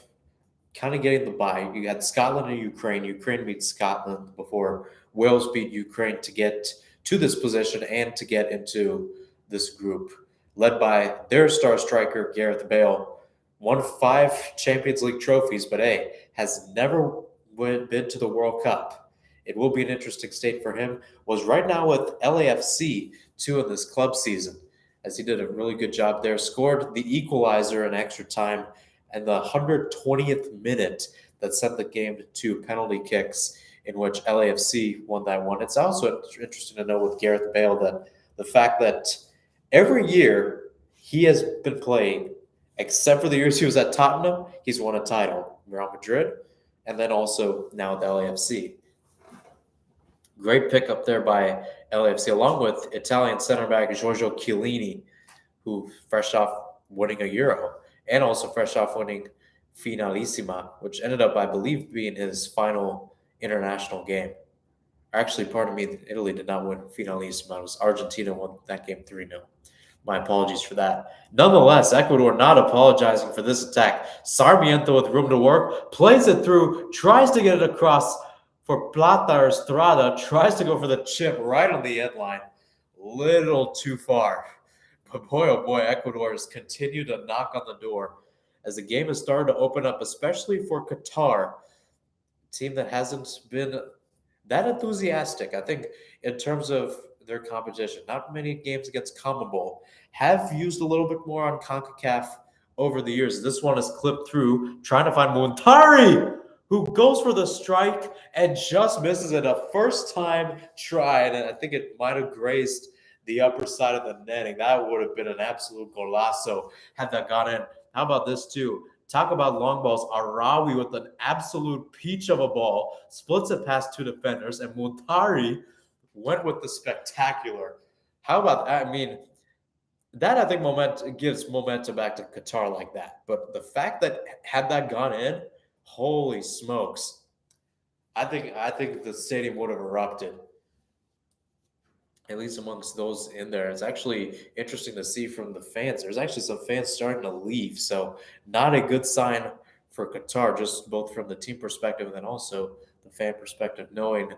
kind of getting the bye. You had Scotland and Ukraine. Ukraine beat Scotland before Wales beat Ukraine to get to this position and to get into this group, led by their star striker, Gareth Bale. Won 5 Champions League trophies, but hey, has never been to the World Cup. It will be an interesting state for him. Was right now with LAFC too in this club season, as he did a really good job there. Scored the equalizer in extra time and the 120th minute that sent the game to penalty kicks, in which LAFC won that one. It's also interesting to know with Gareth Bale that the fact that every year he has been playing, except for the years he was at Tottenham, he's won a title. Real Madrid, and then also now with LAFC. Great pickup there by LAFC, along with Italian center back Giorgio Chiellini, who fresh off winning a Euro and also fresh off winning Finalissima, which ended up, I believe, being his final international game. Actually, pardon me, Italy did not win Finalissima. It was Argentina won that game 3-0. My apologies for that. Nonetheless, Ecuador not apologizing for this attack. Sarmiento with room to work, plays it through, tries to get it across for Plata or Estrada, tries to go for the chip right on the end line. Little too far. But boy, oh boy, Ecuador has continued to knock on the door as the game has started to open up, especially for Qatar, a team that hasn't been that enthusiastic. I think in terms of their competition, not many games against CONMEBOL, have used a little bit more on CONCACAF over the years. This one is clipped through, trying to find Muntari, who goes for the strike and just misses it. A first-time try, and I think it might have grazed the upper side of the netting. That would have been an absolute golazo had that gone in. How about this too? Talk about long balls. Arawi with an absolute peach of a ball, splits it past 2 defenders, and Muntari went with the spectacular. How about that? I mean, that I think gives momentum back to Qatar like that. But the fact that had that gone in, holy smokes, I think the stadium would have erupted. At least amongst those in there. It's actually interesting to see from the fans. There's actually some fans starting to leave. So not a good sign for Qatar, just both from the team perspective and then also the fan perspective, knowing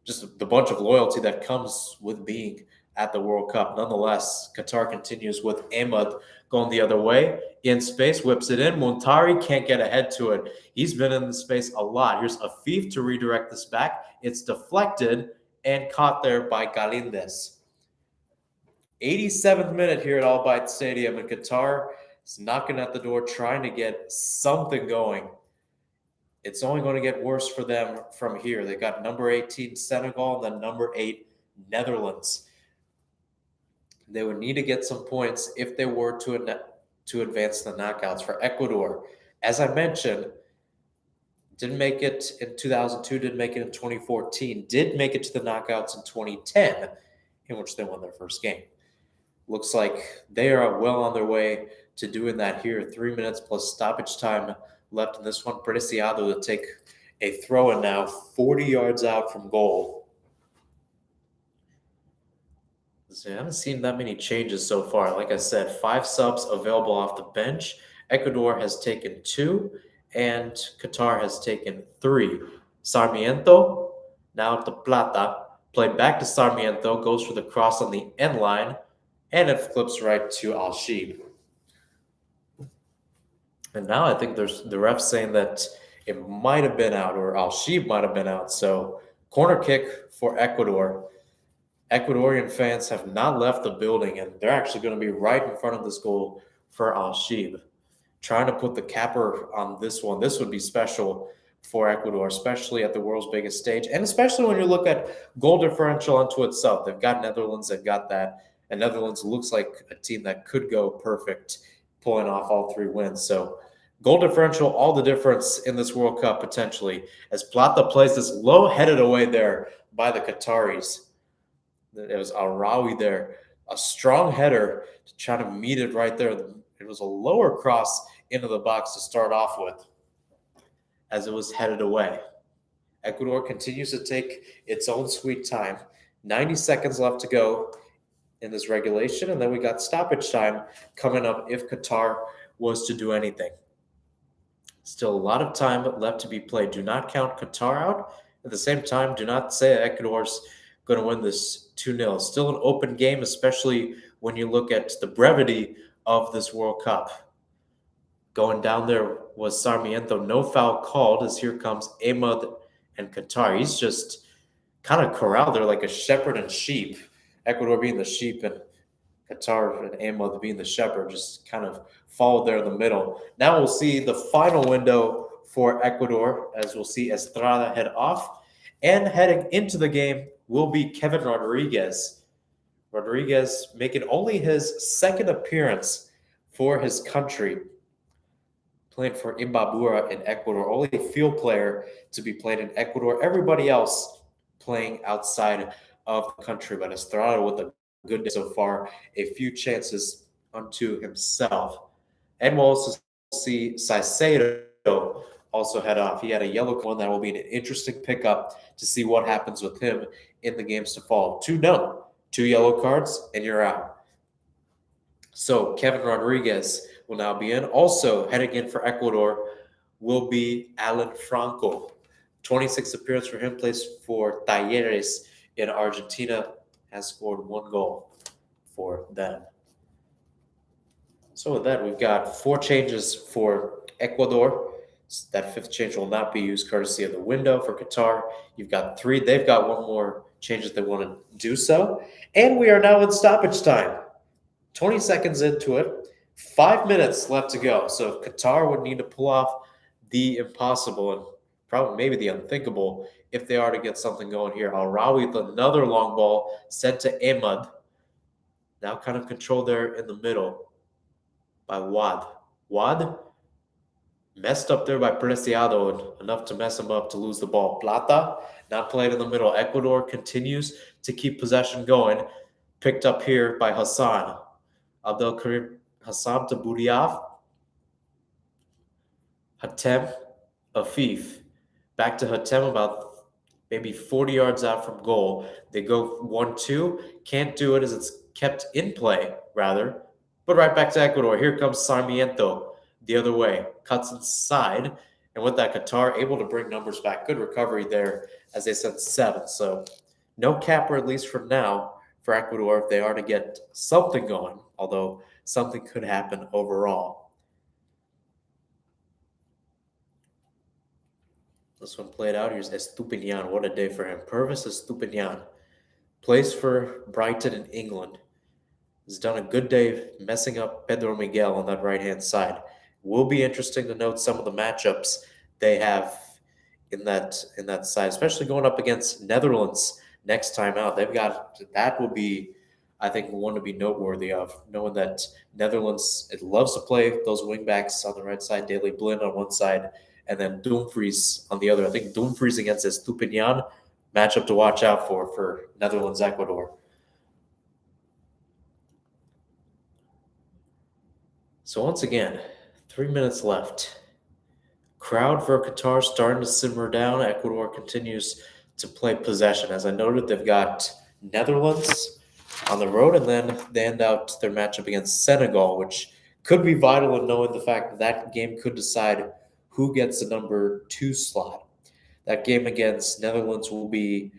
just the bunch of loyalty that comes with being at the World Cup. Nonetheless, Qatar continues with Ahmed going the other way. In space, whips it in. Muntari can't get ahead to it. He's been in the space a lot. Here's Afif to redirect this back. It's deflected and caught there by Galindez. 87th minute here at Al Bayt Stadium, and Qatar is knocking at the door, trying to get something going. It's only going to get worse for them from here. They got number 18 Senegal and then number 8 Netherlands. They would need to get some points if they were to advance the knockouts. For Ecuador, as I mentioned, didn't make it in 2002, didn't make it in 2014, did make it to the knockouts in 2010, in which they won their first game. Looks like they are well on their way to doing that here. 3 minutes plus stoppage time left in this one. Preciado to take a throw-in now, 40 yards out from goal. So I haven't seen that many changes so far. Like I said, 5 subs available off the bench. Ecuador has taken 2. And Qatar has taken 3. Sarmiento, now to Plata, played back to Sarmiento, goes for the cross on the end line, and it flips right to Al-Sheeb. And now I think there's the ref saying that it might have been out, or Al-Sheeb might have been out. So corner kick for Ecuador. Ecuadorian fans have not left the building, and they're actually going to be right in front of this goal for Al-Sheeb. Trying to put the capper on this one. This would be special for Ecuador, especially at the world's biggest stage, and especially when you look at goal differential unto itself. They've got Netherlands, they've got that, and Netherlands looks like a team that could go perfect, pulling off all 3 wins. So goal differential, all the difference in this World Cup potentially, as Plata plays this low-headed away there by the Qataris. It was Arawi there, a strong header to try to meet it right there. It was a lower cross into the box to start off with as it was headed away. Ecuador continues to take its own sweet time. 90 seconds left to go in this regulation, and then we got stoppage time coming up if Qatar was to do anything. Still a lot of time left to be played. Do not count Qatar out. At the same time, do not say Ecuador's going to win this 2-0. Still an open game, especially when you look at the brevity of this World Cup. Going down there was Sarmiento. No foul called as here comes Ahmad and Qatar. He's just kind of corralled there like a shepherd and sheep. Ecuador being the sheep and Qatar and Ahmad being the shepherd, just kind of followed there in the middle. Now we'll see the final window for Ecuador as we'll see Estrada head off. And heading into the game will be Kevin Rodriguez. Rodriguez making only his second appearance for his country, playing for Imbabura in Ecuador. Only a field player to be played in Ecuador. Everybody else playing outside of the country. But Estrada with a good day so far, a few chances unto himself. And we'll also see Caicedo also head off. He had a yellow card. That will be an interesting pickup to see what happens with him in the games to follow. 2-0, 2 yellow cards, and you're out. So Kevin Rodriguez will now be in. Also heading in for Ecuador will be Alan Franco. 26th appearance for him, plays for Talleres in Argentina, has scored 1 goal for them. So with that, we've got 4 changes for Ecuador. That 5th change will not be used courtesy of the window for Qatar. You've got 3. They've got 1 more change if they want to do so. And we are now in stoppage time. 20 seconds into it. 5 minutes left to go. So Qatar would need to pull off the impossible and probably maybe the unthinkable if they are to get something going here. Al-Rawi with another long ball sent to Ahmad. Now kind of controlled there in the middle by Wad. Wad messed up there by Preciado, and enough to mess him up to lose the ball. Plata now played in the middle. Ecuador continues to keep possession going. Picked up here by Hassan. Abdel Karim Hassan to Boudiaf. Hatem Afif. Back to Hatem about maybe 40 yards out from goal. They go 1-2. Can't do it as it's kept in play, rather. But right back to Ecuador. Here comes Sarmiento the other way. Cuts inside. And with that, Qatar able to bring numbers back. Good recovery there as they sent 7. So no capper, at least for now, for Ecuador if they are to get something going. Although something could happen overall. This one played out. Here's Estupinian. What a day for him. Purvis Estupinian. Plays for Brighton in England. Has done a good day messing up Pedro Miguel on that right-hand side. Will be interesting to note some of the matchups they have in that side, especially going up against Netherlands next time out. They've got that will be, I think, one to be noteworthy of, knowing that Netherlands, it loves to play those wingbacks on the right side, Daley Blind on one side, and then Dumfries on the other. I think Dumfries against Estupinian, matchup to watch out for Netherlands, Ecuador. So once again, 3 minutes left. Crowd for Qatar starting to simmer down. Ecuador continues to play possession. As I noted, they've got Netherlands on the road, and then they end out their matchup against Senegal, which could be vital in knowing the fact that that game could decide who gets the number 2 slot. That game against Netherlands will be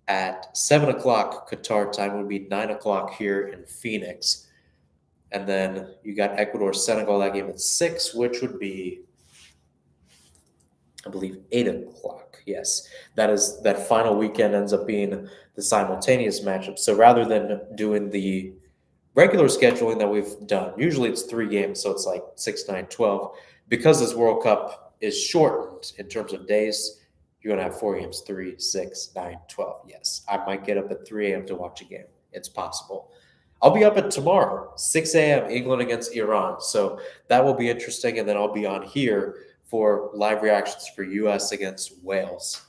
at 7 o'clock Qatar time. It will be 9 o'clock here in Phoenix. And then you got Ecuador, Senegal, that game at 6, which would be, I believe, 8 o'clock. Yes, that final weekend ends up being the simultaneous matchup. So rather than doing the regular scheduling that we've done, usually it's 3 games, so it's like 6, 9, 12. Because this World Cup is shortened in terms of days, you're going to have 4 games, 3, 6, 9, 12. Yes, I might get up at 3 a.m. to watch a game. It's possible. I'll be up at tomorrow, 6 a.m., England against Iran. So that will be interesting. And then I'll be on here for live reactions for U.S. against Wales.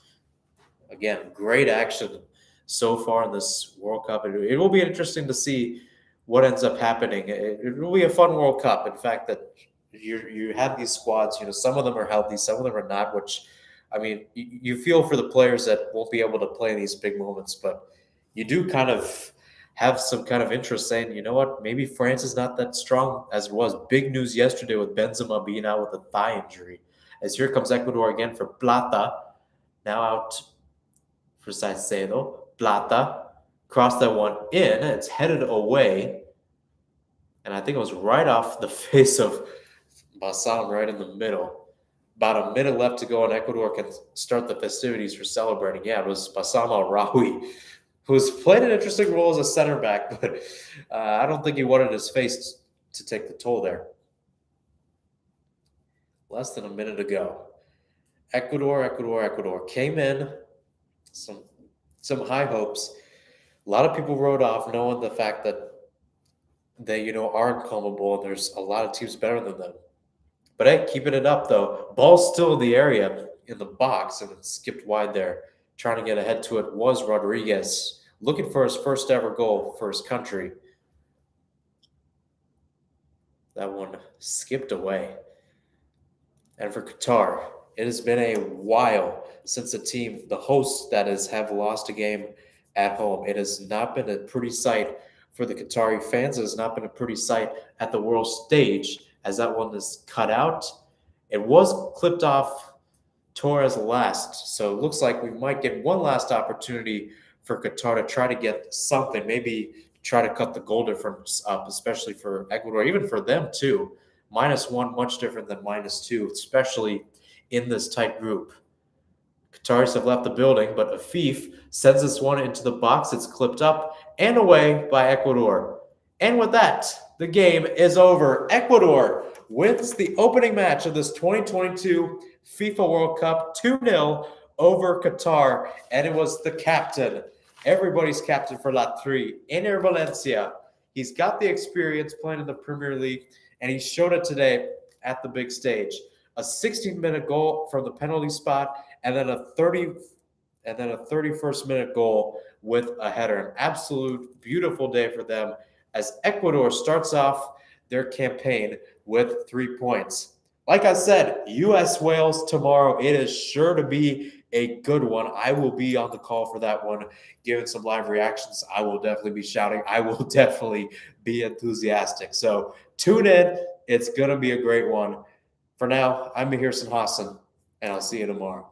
Again, great action so far in this World Cup. It will be interesting to see what ends up happening. It will be a fun World Cup. In fact, that you have these squads, some of them are healthy, some of them are not, which I mean, you feel for the players that won't be able to play in these big moments, but you do kind of have some kind of interest saying, you know what, maybe France is not that strong as it was. Big news yesterday with Benzema being out with a thigh injury. As here comes Ecuador again for Plata, now out for Saicedo. Plata, cross that one in, it's headed away, and I think it was right off the face of Bassam right in the middle. About a minute left to go, and Ecuador can start the festivities for celebrating. Yeah, it was Bassam Al-Rawi, who's played an interesting role as a center back, but I don't think he wanted his face to take the toll there. Less than a minute to go. Ecuador came in, some high hopes. A lot of people wrote off knowing the fact that they, are uncalmable and there's a lot of teams better than them. But hey, keeping it up though. Ball's still in the area in the box and it skipped wide there. Trying to get ahead to it was Rodriguez, looking for his first ever goal for his country. That one skipped away. And for Qatar, it has been a while since the hosts that is, have lost a game at home. It has not been a pretty sight for the Qatari fans. It has not been a pretty sight at the world stage as that one is cut out. It was clipped off Torres last, so it looks like we might get one last opportunity for Qatar to try to get something, maybe try to cut the goal difference up, especially for Ecuador, even for them too. -1, much different than -2, especially in this tight group. Qataris have left the building, but Afif sends this one into the box. It's clipped up and away by Ecuador. And with that, the game is over. Ecuador wins the opening match of this 2022 FIFA World Cup 2-0 over Qatar. And it was the captain, everybody's captain for La Tri, Ener Valencia. He's got the experience playing in the Premier League, and he showed it today at the big stage. A 16-minute goal from the penalty spot, and then a 31st minute goal with a header. An absolute beautiful day for them as Ecuador starts off their campaign with 3 points. Like I said, U.S. Wales tomorrow. It is sure to be a good one. I will be on the call for that one, giving some live reactions. I will definitely be shouting. I will definitely be enthusiastic. So tune in. It's going to be a great one. For now, I'm Mahir Hassan, and I'll see you tomorrow.